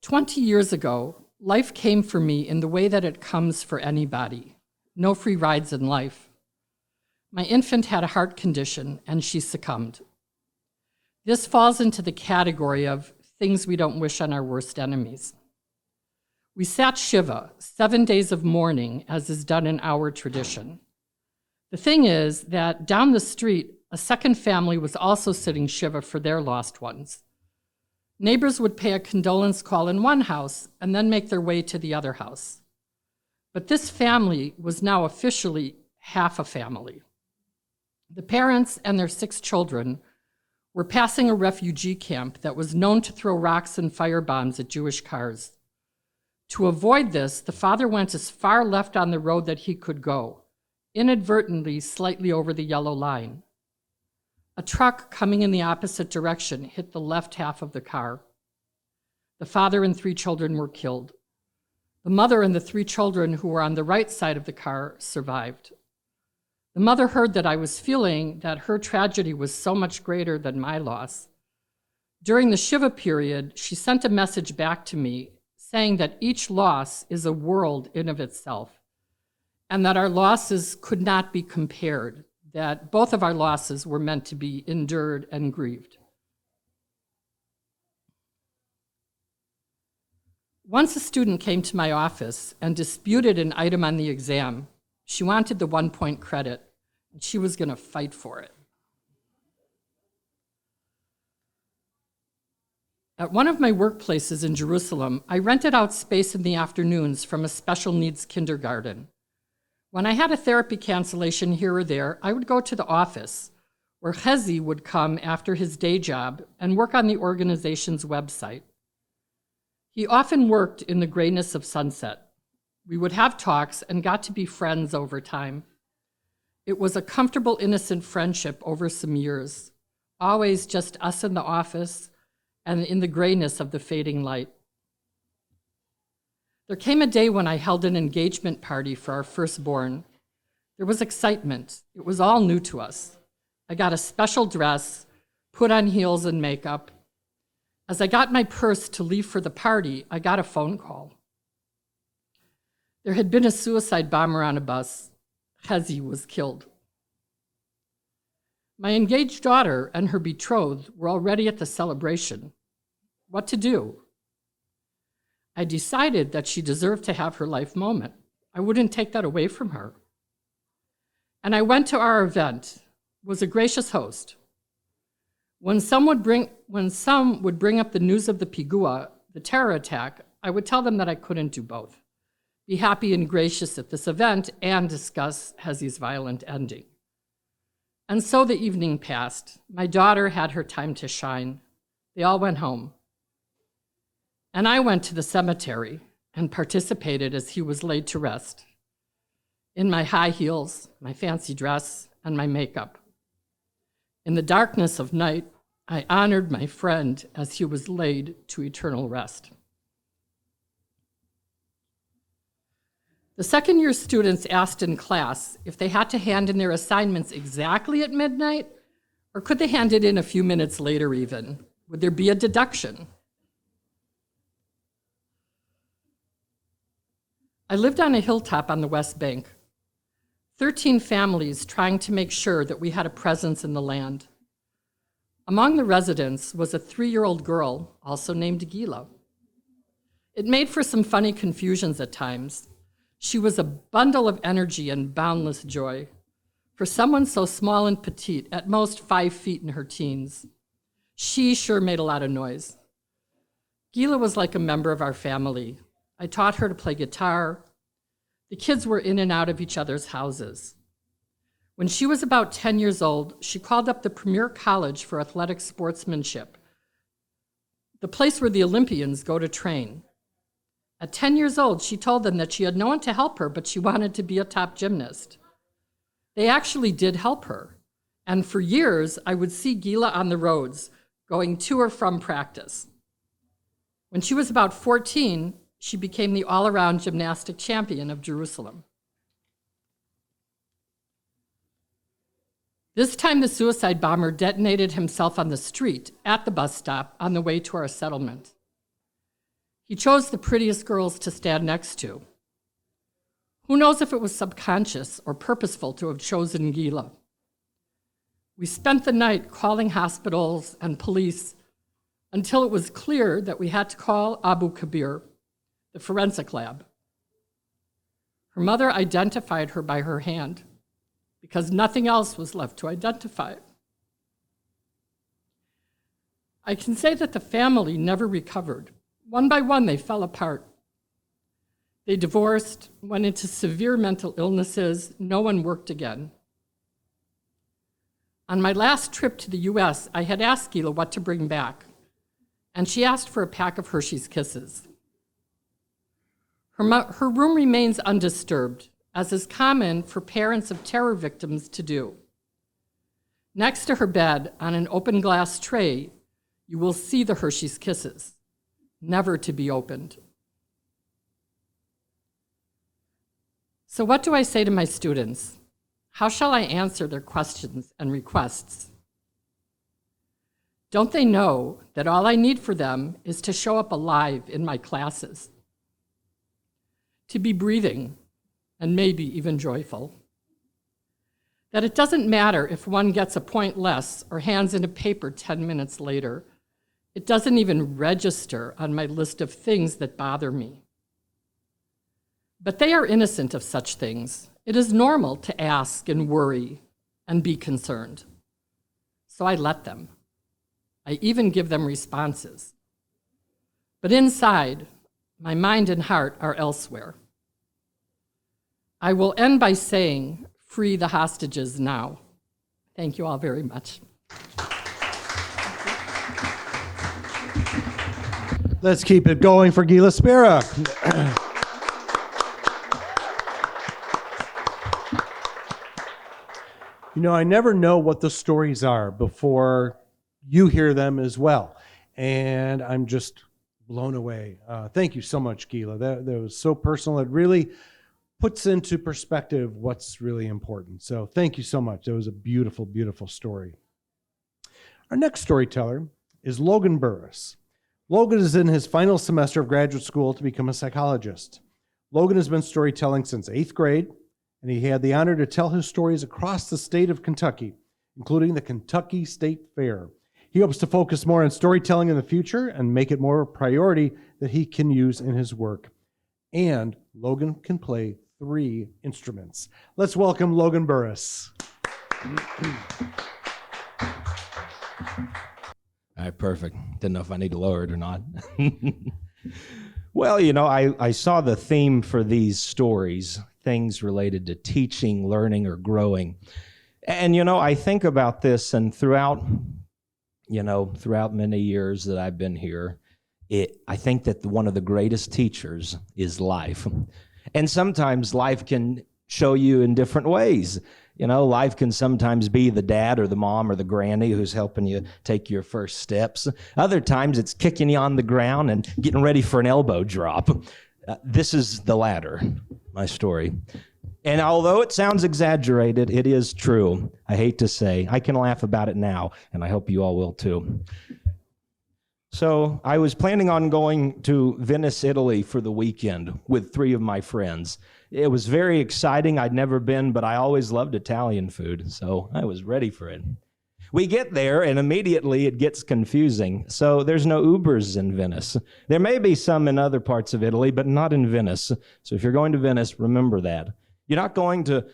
"20 years ago, life came for me in the way that it comes for anybody. No free rides in life. My infant had a heart condition and she succumbed. This falls into the category of things we don't wish on our worst enemies. We sat Shiva, 7 days of mourning, as is done in our tradition. The thing is that down the street, a second family was also sitting Shiva for their lost ones. Neighbors would pay a condolence call in one house and then make their way to the other house. But this family was now officially half a family. The parents and their 6 children were passing a refugee camp that was known to throw rocks and firebombs at Jewish cars. To avoid this, the father went as far left on the road that he could go, inadvertently slightly over the yellow line. A truck coming in the opposite direction hit the left half of the car. The father and 3 children were killed. The mother and the 3 children who were on the right side of the car survived. The mother heard that I was feeling that her tragedy was so much greater than my loss. During the Shiva period, she sent a message back to me saying that each loss is a world in of itself, and that our losses could not be compared, that both of our losses were meant to be endured and grieved. Once a student came to my office and disputed an item on the exam. She wanted the 1-point credit, and she was going to fight for it. At one of my workplaces in Jerusalem, I rented out space in the afternoons from a special needs kindergarten. When I had a therapy cancellation here or there, I would go to the office, where Chezi would come after his day job and work on the organization's website. He often worked in the grayness of sunset. We would have talks and got to be friends over time. It was a comfortable, innocent friendship over some years, always just us in the office and in the grayness of the fading light. There came a day when I held an engagement party for our firstborn. There was excitement. It was all new to us. I got a special dress, put on heels and makeup. As I got my purse to leave for the party, I got a phone call. There had been a suicide bomber on a bus. Chezi was killed. My engaged daughter and her betrothed were already at the celebration. What to do? I decided that she deserved to have her life moment. I wouldn't take that away from her. And I went to our event, was a gracious host. When some would bring up the news of the pigua, the terror attack, I would tell them that I couldn't do both. Be happy and gracious at this event and discuss Chezi's violent ending. And so the evening passed. My daughter had her time to shine. They all went home. And I went to the cemetery and participated as he was laid to rest, in my high heels, my fancy dress, and my makeup. In the darkness of night, I honored my friend as he was laid to eternal rest. The second-year students asked in class if they had to hand in their assignments exactly at midnight, or could they hand it in a few minutes later even? Would there be a deduction? I lived on a hilltop on the West Bank, 13 families trying to make sure that we had a presence in the land. Among the residents was a 3-year-old girl, also named Gila. It made for some funny confusions at times. She was a bundle of energy and boundless joy. For someone so small and petite, at most 5 feet in her teens, she sure made a lot of noise. Gila was like a member of our family. I taught her to play guitar. The kids were in and out of each other's houses. When she was about 10 years old, she called up the premier college for athletic sportsmanship, the place where the Olympians go to train. At 10 years old, she told them that she had no one to help her, but she wanted to be a top gymnast. They actually did help her. And for years, I would see Gila on the roads, going to or from practice. When she was about 14, she became the all-around gymnastic champion of Jerusalem. This time, the suicide bomber detonated himself on the street at the bus stop on the way to our settlement. He chose the prettiest girls to stand next to. Who knows if it was subconscious or purposeful to have chosen Gila? We spent the night calling hospitals and police until it was clear that we had to call Abu Kabir, the forensic lab. Her mother identified her by her hand because nothing else was left to identify. I can say that the family never recovered. One by one, they fell apart. They divorced, went into severe mental illnesses. No one worked again. On my last trip to the US, I had asked Gila what to bring back, and she asked for a pack of Hershey's Kisses. Her room remains undisturbed, as is common for parents of terror victims to do. Next to her bed, on an open glass tray, you will see the Hershey's Kisses, never to be opened. So what do I say to my students? How shall I answer their questions and requests? Don't they know that all I need for them is to show up alive in my classes, to be breathing, and maybe even joyful? That it doesn't matter if one gets a point less or hands in a paper 10 minutes later. It doesn't even register on my list of things that bother me. But they are innocent of such things. It is normal to ask and worry and be concerned. So I let them. I even give them responses. But inside, my mind and heart are elsewhere. I will end by saying, free the hostages now. Thank you all very much. Let's keep it going for Gila Spira. You know, I never know what the stories are before you hear them as well. And I'm just blown away. Thank you so much, Gila. That was so personal. It really puts into perspective what's really important. So thank you so much. That was a beautiful, beautiful story. Our next storyteller is Logan Burris. Logan is in his final semester of graduate school to become a psychologist. Logan has been storytelling since 8th grade, and he had the honor to tell his stories across the state of Kentucky, including the Kentucky State Fair. He hopes to focus more on storytelling in the future and make it more a priority that he can use in his work. And Logan can play 3 instruments. Let's welcome Logan Burris. All right, perfect. Didn't know if I need to lower it or not. Well, you know, I saw the theme for these stories, things related to teaching, learning, or growing. And, you know, I think about this, and throughout many years that I've been here, I think that one of the greatest teachers is life. And sometimes life can show you in different ways. You know, life can sometimes be the dad or the mom or the granny who's helping you take your first steps. Other times it's kicking you on the ground and getting ready for an elbow drop. This is the latter, my story. And although it sounds exaggerated, it is true. I hate to say. I can laugh about it now, and I hope you all will too. So I was planning on going to Venice, Italy for the weekend with 3 of my friends. It was very exciting. I'd never been, but I always loved Italian food, so I was ready for it. We get there, and immediately it gets confusing. So there's no Ubers in Venice. There may be some in other parts of Italy, but not in Venice. So if you're going to Venice, remember that. You're not going to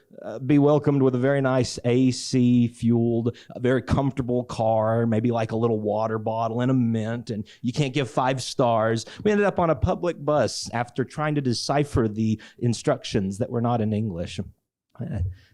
be welcomed with a very nice AC-fueled, very comfortable car, maybe like a little water bottle and a mint, and you can't give 5 stars. We ended up on a public bus after trying to decipher the instructions that were not in English.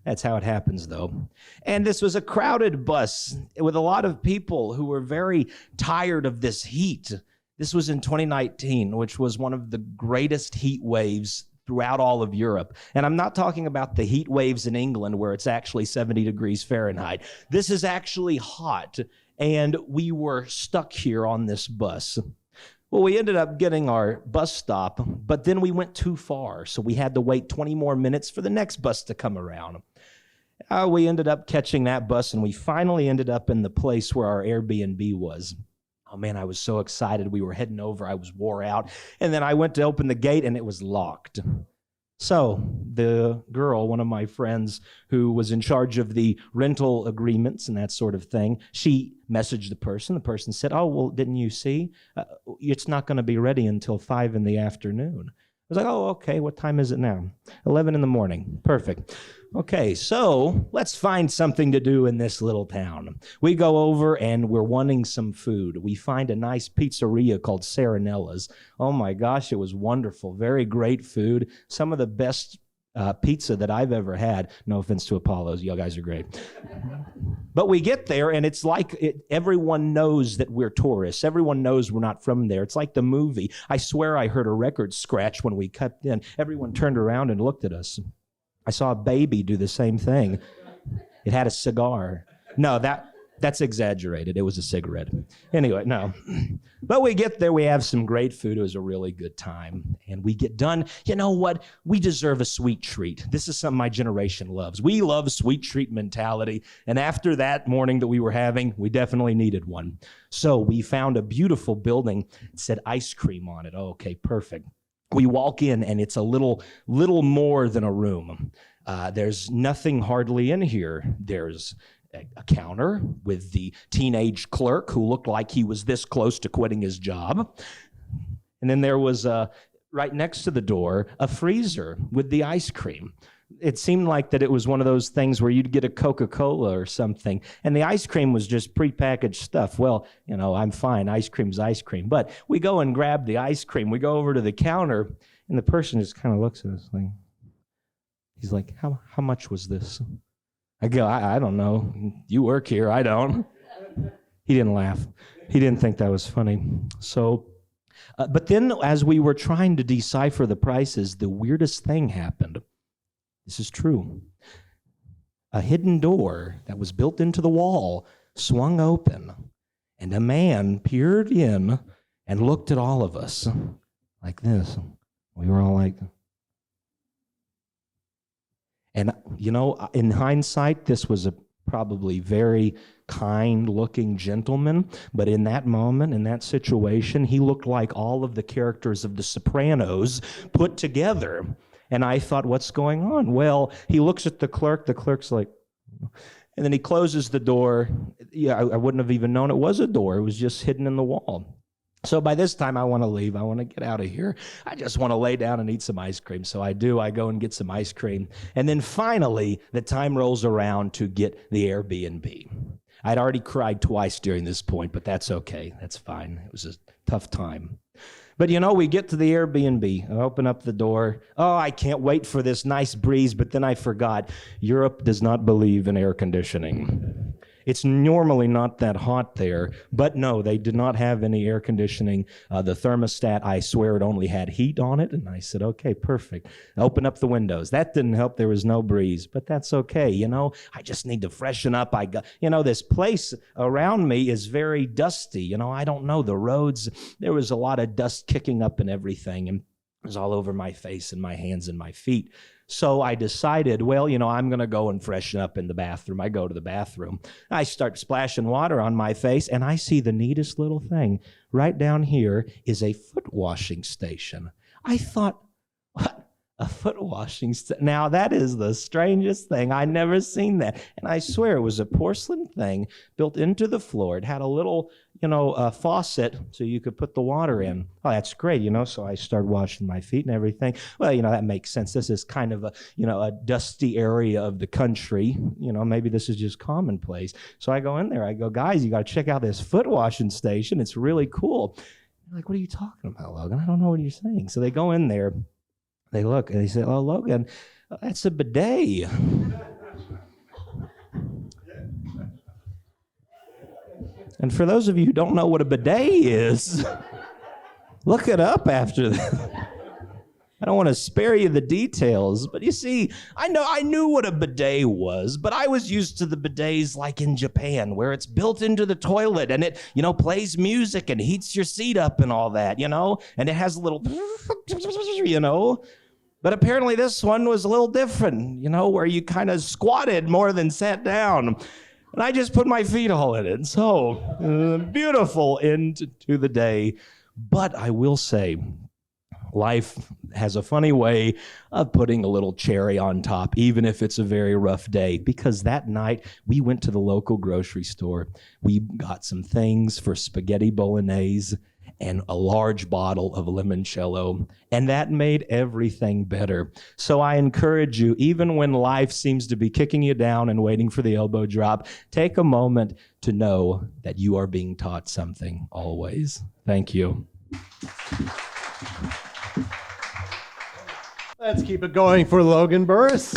That's how it happens, though. And this was a crowded bus with a lot of people who were very tired of this heat. This was in 2019, which was one of the greatest heat waves throughout all of Europe. And I'm not talking about the heat waves in England where it's actually 70 degrees Fahrenheit. This is actually hot, and we were stuck here on this bus. Well, we ended up getting our bus stop, but then we went too far, so we had to wait 20 more minutes for the next bus to come around. We ended up catching that bus, and we finally ended up in the place where our Airbnb was. Oh, man, I was so excited. We were heading over. I was wore out. And then I went to open the gate, and it was locked. So the girl, one of my friends who was in charge of the rental agreements and that sort of thing, she messaged the person. The person said, oh, well, didn't you see? It's not going to be ready until 5 in the afternoon. I was like, oh, okay, what time is it now? 11 in the morning. Perfect. Okay, so let's find something to do in this little town. We go over and we're wanting some food. We find a nice pizzeria called Saranella's. Oh my gosh, it was wonderful. Very great food. Some of the best pizza that I've ever had. No offense to Apollo's, you guys are great. But we get there and it's like everyone knows that we're tourists. Everyone knows we're not from there. It's like the movie. I swear I heard a record scratch when we cut in. Everyone turned around and looked at us. I saw a baby do the same thing. It had a cigar. No, that's exaggerated. It was a cigarette. Anyway, no. But we get there. We have some great food. It was a really good time. And we get done. You know what? We deserve a sweet treat. This is something my generation loves. We love sweet treat mentality. And after that morning that we were having, we definitely needed one. So we found a beautiful building. It said ice cream on it. Oh, okay, perfect. We walk in, and it's a little more than a room. There's nothing hardly in here. There's a counter with the teenage clerk who looked like he was this close to quitting his job. And then there was, right next to the door, a freezer with the ice cream. It seemed like that it was one of those things where you'd get a Coca-Cola or something, and the ice cream was just prepackaged stuff. Well, you know, I'm fine. Ice cream's ice cream. But we go and grab the ice cream. We go over to the counter, and the person just kind of looks at us like, he's like, how much was this? I go, I don't know. You work here. I don't. He didn't laugh. He didn't think that was funny. So, but then as we were trying to decipher the prices, the weirdest thing happened. This is true. A hidden door that was built into the wall swung open, and a man peered in and looked at all of us like this. We were all like, and you know, in hindsight, this was a probably very kind-looking gentleman, but in that moment, in that situation, he looked like all of the characters of The Sopranos put together. And I thought, what's going on? Well, he looks at the clerk's like, and then he closes the door. Yeah, I wouldn't have even known it was a door. It was just hidden in the wall. So by this time, I want to leave. I want to get out of here. I just want to lay down and eat some ice cream. So I do. I go and get some ice cream. And then finally, the time rolls around to get the Airbnb. I'd already cried twice during this point, but that's okay. That's fine. It was a tough time. But you know, we get to the Airbnb. I open up the door. Oh, I can't wait for this nice breeze, but then I forgot. Europe does not believe in air conditioning. It's normally not that hot there, but no, they did not have any air conditioning. The thermostat, I swear, it only had heat on it, and I said, okay, perfect. Open up the windows. That didn't help. There was no breeze, but that's okay. You know, I just need to freshen up. This place around me is very dusty. You know, I don't know the roads. There was a lot of dust kicking up and everything, and it was all over my face and my hands and my feet. So I decided, well, you know, I'm going to go and freshen up in the bathroom. I go to the bathroom. I start splashing water on my face, and I see the neatest little thing. Right down here is a foot washing station. I thought, what? A foot washing station? Now, that is the strangest thing. I never seen that. And I swear it was a porcelain thing built into the floor. It had a little, faucet so you could put the water in. Oh, that's great, So I started washing my feet and everything. Well, that makes sense. This is kind of a dusty area of the country. Maybe this is just commonplace. So I go in there. I go, guys, you got to check out this foot washing station. It's really cool. They're like, what are you talking about, Logan? I don't know what you're saying. So they go in there. They look and they say, oh, Logan, that's a bidet. And for those of you who don't know what a bidet is, look it up after that. I don't want to spare you the details, but you see, I knew what a bidet was, but I was used to the bidets like in Japan, where it's built into the toilet and it, plays music and heats your seat up and all that, and it has a little, But apparently this one was a little different, where you kind of squatted more than sat down. And I just put my feet all in it. So, beautiful end to the day. But I will say, life has a funny way of putting a little cherry on top, even if it's a very rough day. Because that night, we went to the local grocery store. We got some things for spaghetti bolognese and a large bottle of limoncello, and that made everything better. So I encourage you, even when life seems to be kicking you down and waiting for the elbow drop, take a moment to know that you are being taught something always. Thank you. Let's keep it going for Logan Burris.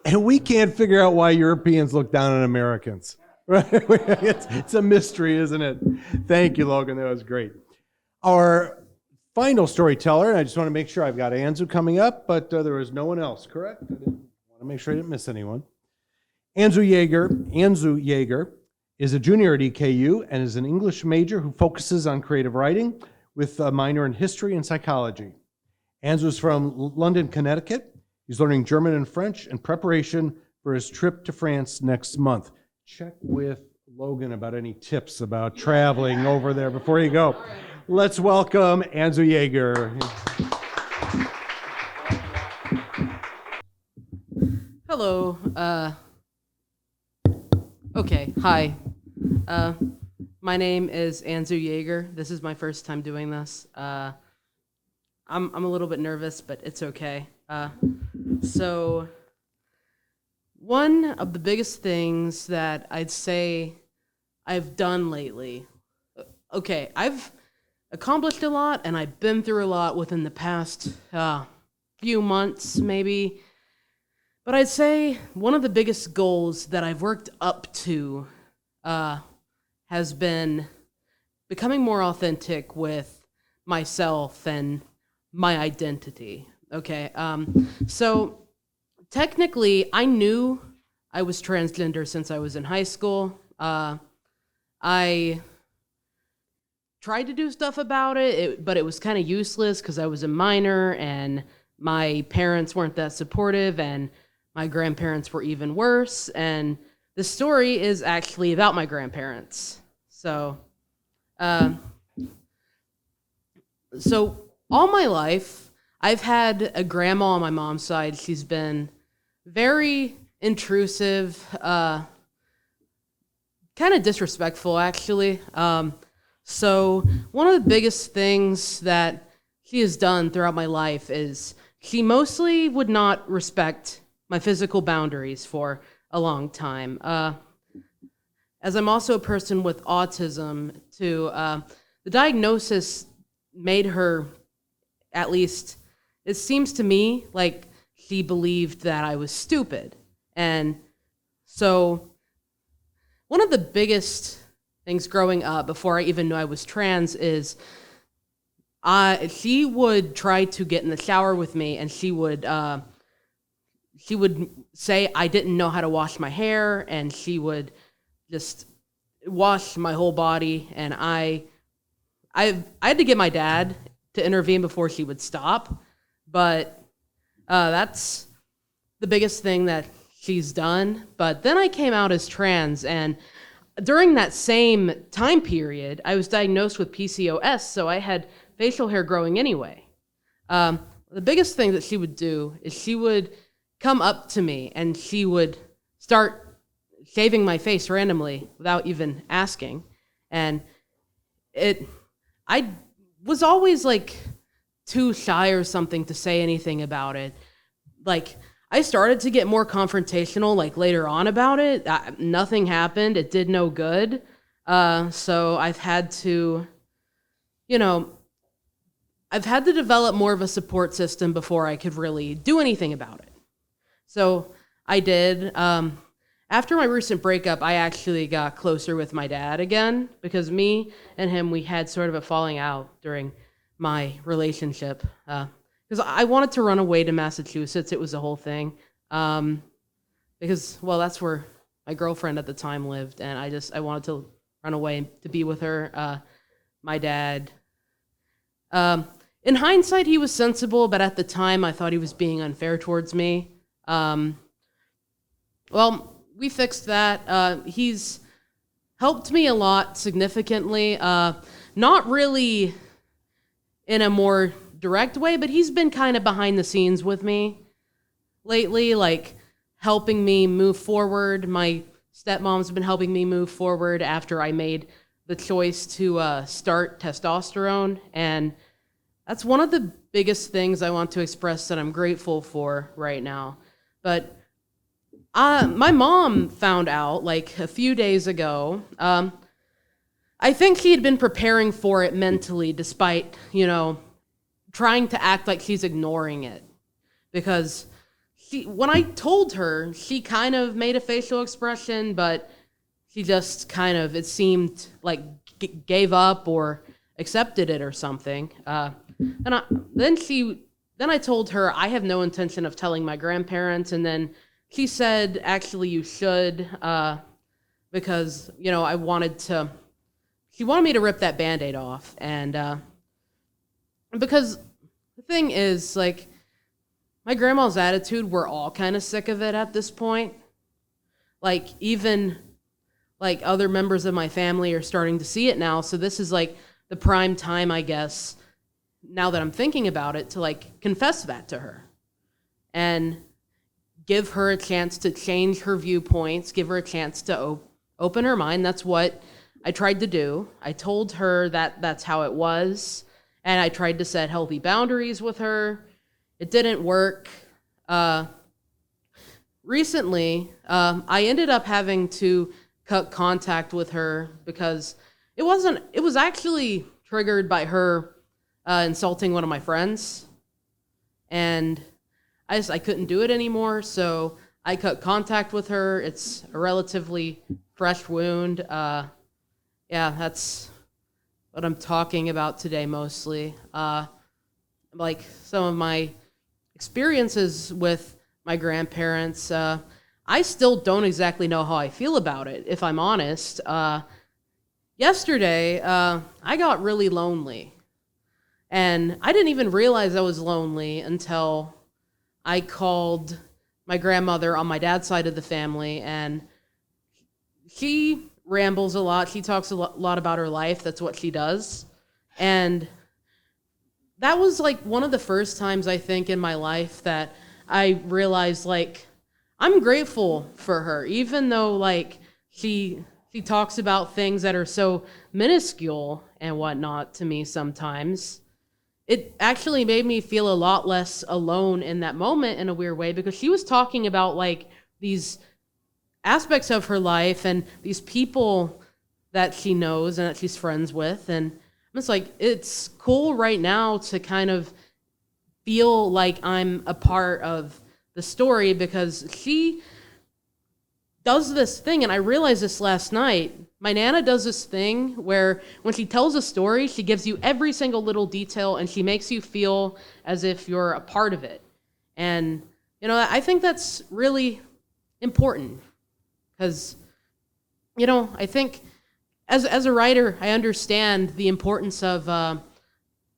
And we can't figure out why Europeans look down on Americans. Right? It's a mystery, isn't it? Thank you, Logan. That was great. Our final storyteller, and I just want to make sure I've got Anzu coming up, but there was no one else, correct? I want to make sure I didn't miss anyone. Anzu Yeager is a junior at EKU and is an English major who focuses on creative writing with a minor in history and psychology. Anzu is from London, Connecticut. He's learning German and French in preparation for his trip to France next month. Check with Logan about any tips about traveling over there before you go. Let's welcome Anzu Yeager. Hello. Okay, hi. My name is Anzu Yeager. This is my first time doing this. I'm a little bit nervous, but it's okay. So one of the biggest things that I'd say I've done lately, okay, I've accomplished a lot and I've been through a lot within the past few months maybe, but I'd say one of the biggest goals that I've worked up to has been becoming more authentic with myself and my identity. Okay, so technically, I knew I was transgender since I was in high school. I tried to do stuff about it, but it was kind of useless because I was a minor and my parents weren't that supportive and my grandparents were even worse. And the story is actually about my grandparents. So all my life, I've had a grandma on my mom's side. She's been very intrusive, kind of disrespectful, actually. So one of the biggest things that she has done throughout my life is she mostly would not respect my physical boundaries for a long time. As I'm also a person with autism, too, the diagnosis made her, at least it seems to me like she believed that I was stupid. And so one of the biggest things growing up before I even knew I was trans is she would try to get in the shower with me and she would say I didn't know how to wash my hair, and she would just wash my whole body, and I had to get my dad to intervene before she would stop. But that's the biggest thing that she's done. But then I came out as trans, and during that same time period, I was diagnosed with PCOS, so I had facial hair growing anyway. The biggest thing that she would do is she would come up to me and she would start shaving my face randomly without even asking. And I was always like too shy or something to say anything about it. Like, I started to get more confrontational like later on about it. Nothing happened. It did no good. So I've had to, I've had to develop more of a support system before I could really do anything about it. So I did. after my recent breakup, I actually got closer with my dad again because me and him, we had sort of a falling out during my relationship. Because I wanted to run away to Massachusetts. It was the whole thing. Because, well, that's where my girlfriend at the time lived, and I wanted to run away to be with her. My dad, in hindsight, he was sensible, but at the time, I thought he was being unfair towards me. Well, we fixed that. He's helped me a lot significantly. Not really in a more direct way, but he's been kind of behind the scenes with me lately, like helping me move forward. My stepmom's been helping me move forward after I made the choice to start testosterone. And that's one of the biggest things I want to express that I'm grateful for right now. But my mom found out like a few days ago. I think she had been preparing for it mentally, despite, trying to act like she's ignoring it. Because when I told her, she kind of made a facial expression, but she just kind of, it seemed like gave up or accepted it or something. Then I told her I have no intention of telling my grandparents, and then she said, actually, you should, because, she wanted me to rip that Band-Aid off. And because the thing is, like, my grandma's attitude, we're all kind of sick of it at this point. Like, even, like, other members of my family are starting to see it now. So this is, like, the prime time, I guess, now that I'm thinking about it, to, like, confess that to her. And give her a chance to change her viewpoints, give her a chance to open her mind. That's what I tried to do. I told her that that's how it was, and I tried to set healthy boundaries with her. It didn't work. Recently, I ended up having to cut contact with her because it was actually triggered by her insulting one of my friends, and I couldn't do it anymore, so I cut contact with her. It's a relatively fresh wound. Yeah, that's what I'm talking about today mostly. Like some of my experiences with my grandparents, I still don't exactly know how I feel about it, if I'm honest. Yesterday, I got really lonely, and I didn't even realize I was lonely until I called my grandmother on my dad's side of the family, and she rambles a lot. She talks a lot about her life. That's what she does. And that was like one of the first times, I think, in my life that I realized, like, I'm grateful for her, even though, like, she talks about things that are so minuscule and whatnot to me sometimes. It actually made me feel a lot less alone in that moment in a weird way, because she was talking about, like, these aspects of her life and these people that she knows and that she's friends with. And it's like, it's cool right now to kind of feel like I'm a part of the story, because she does this thing, and I realized this last night. My Nana does this thing where when she tells a story, she gives you every single little detail, and she makes you feel as if you're a part of it. And, I think that's really important, because, I think as a writer, I understand the importance of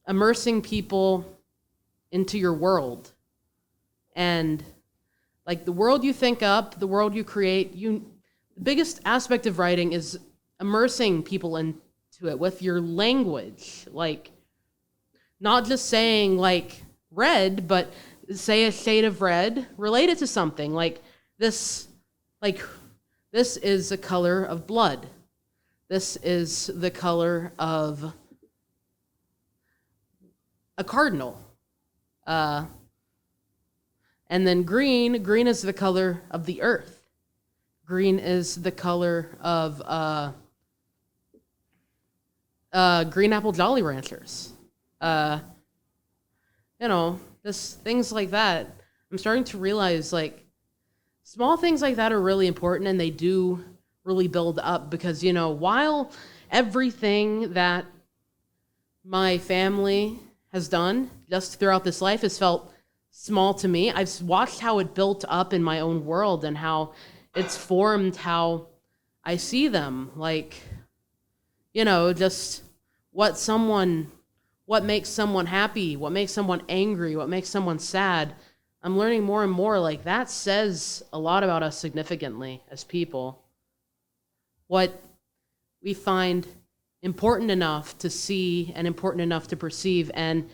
immersing people into your world. And, like, the world you think up, the world you create, the biggest aspect of writing is immersing people into it with your language. Like, not just saying, like, red, but say a shade of red, relate it to something. Like, this is the color of blood. This is the color of a cardinal. And then green is the color of the earth. Green is the color of Green Apple Jolly Ranchers. Just things like that. I'm starting to realize, like, small things like that are really important, and they do really build up because, you know, while everything that my family has done just throughout this life has felt small to me, I've watched how it built up in my own world and how it's formed how I see them. Like, you know, just what makes someone happy, what makes someone angry, what makes someone sad. I'm learning more and more, like, that says a lot about us significantly as people. What we find important enough to see and important enough to perceive. And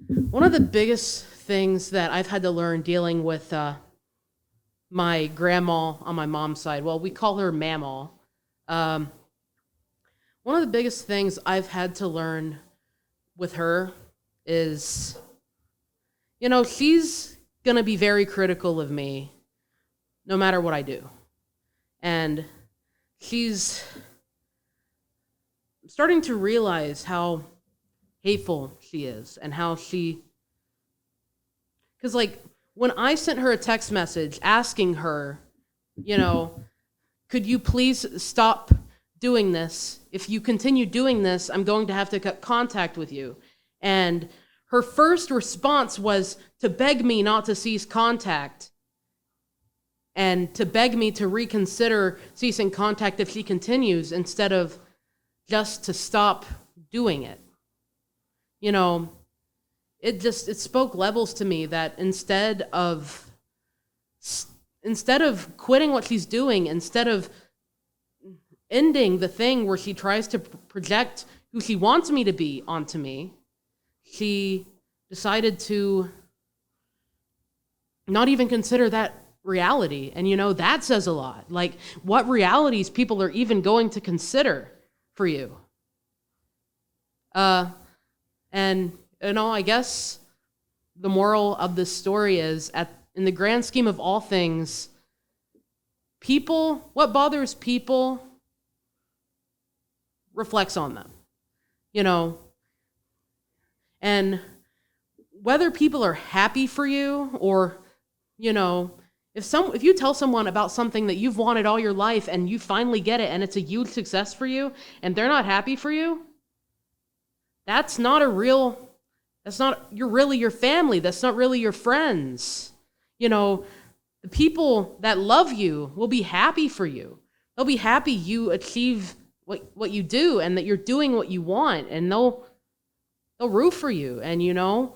one of the biggest things that I've had to learn dealing with my grandma on my mom's side, well, we call her Mamaw. One of the biggest things I've had to learn with her is, you know, she's going to be very critical of me no matter what I do. And she's starting to realize how hateful she is and how she, because like when I sent her a text message asking her, you know, could you please stop doing this? If you continue doing this, I'm going to have to cut contact with you. And her first response was to beg me not to cease contact and to beg me to reconsider ceasing contact if she continues instead of just to stop doing it. You know, it spoke levels to me that instead of quitting what she's doing, instead of ending the thing where she tries to project who she wants me to be onto me, she decided to not even consider that reality. And, you know, that says a lot. Like, what realities people are even going to consider for you. And, you know, I guess the moral of this story is, in the grand scheme of all things, what bothers people reflects on them, you know. And whether people are happy for you or, you know, if you tell someone about something that you've wanted all your life and you finally get it and it's a huge success for you and they're not happy for you, you're really your family. That's not really your friends. You know, the people that love you will be happy for you. They'll be happy you achieve what you do and that you're doing what you want, and they'll root for you. And, you know,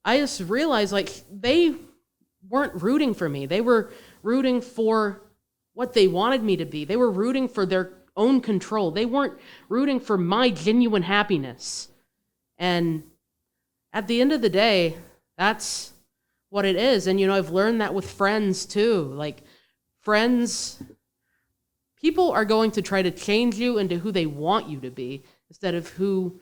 I just realized, like, they weren't rooting for me. They were rooting for what they wanted me to be. They were rooting for their own control. They weren't rooting for my genuine happiness. And at the end of the day, that's what it is. And, you know, I've learned that with friends too. Like, people are going to try to change you into who they want you to be instead of who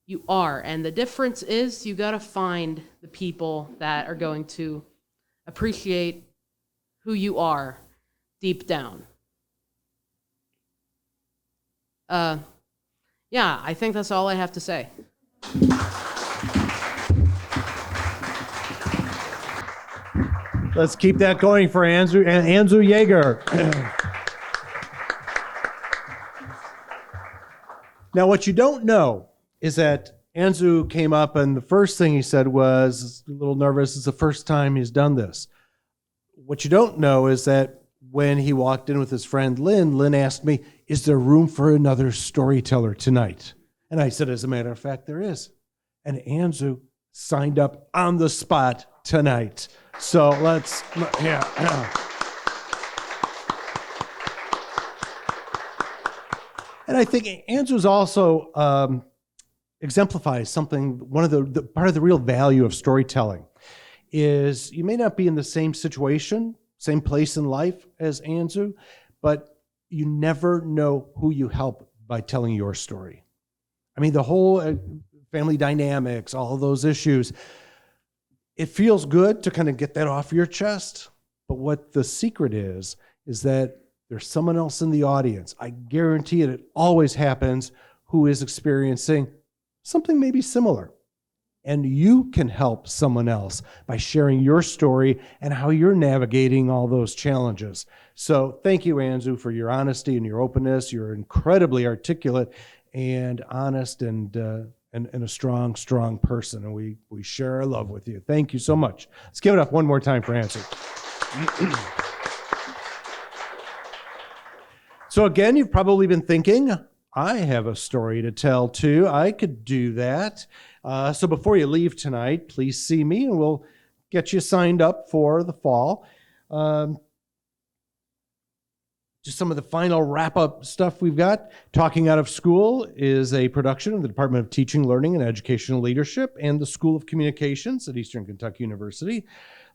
you are. And the difference is you got to find the people that are going to appreciate who you are deep down. Yeah, I think that's all I have to say. Let's keep that going for Andrew Yeager. Now, what you don't know is that Andrew came up and the first thing he said was, a little nervous, it's the first time he's done this. What you don't know is that when he walked in with his friend Lynn asked me, is there room for another storyteller tonight? And I said, as a matter of fact, there is. And Andrew signed up on the spot tonight. So let's, yeah. And I think Andrew's also exemplifies something, one of the part of the real value of storytelling is you may not be in the same situation, same place in life as Andrew, but you never know who you help by telling your story. I mean, the whole family dynamics, all of those issues, it feels good to kind of get that off your chest. But what the secret is that there's someone else in the audience. I guarantee it always happens, who is experiencing something maybe similar. And you can help someone else by sharing your story and how you're navigating all those challenges. So thank you, Anzu, for your honesty and your openness. You're incredibly articulate and honest and a strong, strong person. And we share our love with you. Thank you so much. Let's give it up one more time for Anzu. So again, you've probably been thinking, I have a story to tell too. I could do that. So before you leave tonight, please see me and we'll get you signed up for the fall. Just some of the final wrap-up stuff we've got. Talking Out of School is a production of the Department of Teaching, Learning, and Educational Leadership and the School of Communications at Eastern Kentucky University.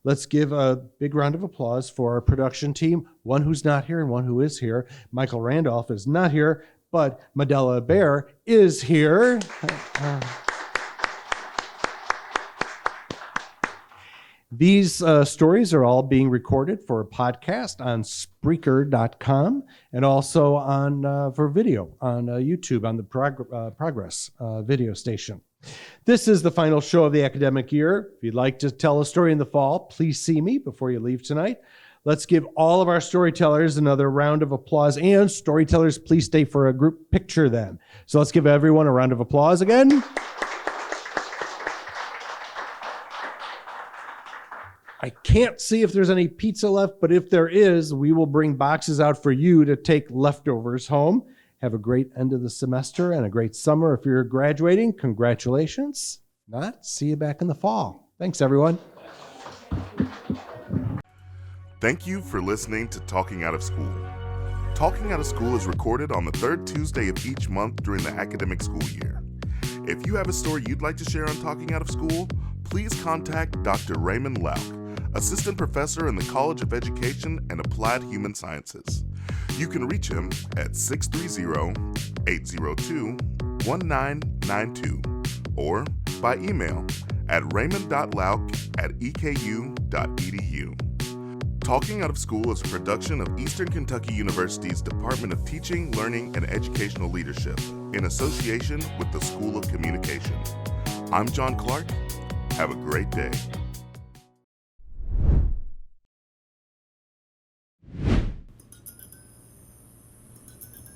Let's give a big round of applause for our production team, one who's not here and one who is here. Michael Randolph is not here, but Maudella Bear is here. These stories are all being recorded for a podcast on Spreaker.com and also on for video on YouTube on the Progress video station. This is the final show of the academic year. If you'd like to tell a story in the fall, please see me before you leave tonight. Let's give all of our storytellers another round of applause. And storytellers, please stay for a group picture then. So let's give everyone a round of applause again. I can't see if there's any pizza left, but if there is, we will bring boxes out for you to take leftovers home. Have a great end of the semester and a great summer. If you're graduating, congratulations. If not, see you back in the fall. Thanks, everyone. Thank you for listening to Talking Out of School. Talking Out of School is recorded on the third Tuesday of each month during the academic school year. If you have a story you'd like to share on Talking Out of School, please contact Dr. Raymond Lauk, Assistant Professor in the College of Education and Applied Human Sciences. You can reach him at 630-802-1992 or by email at raymond.lauk@eku.edu. Talking Out of School is a production of Eastern Kentucky University's Department of Teaching, Learning, and Educational Leadership in association with the School of Communication. I'm John Clark. Have a great day.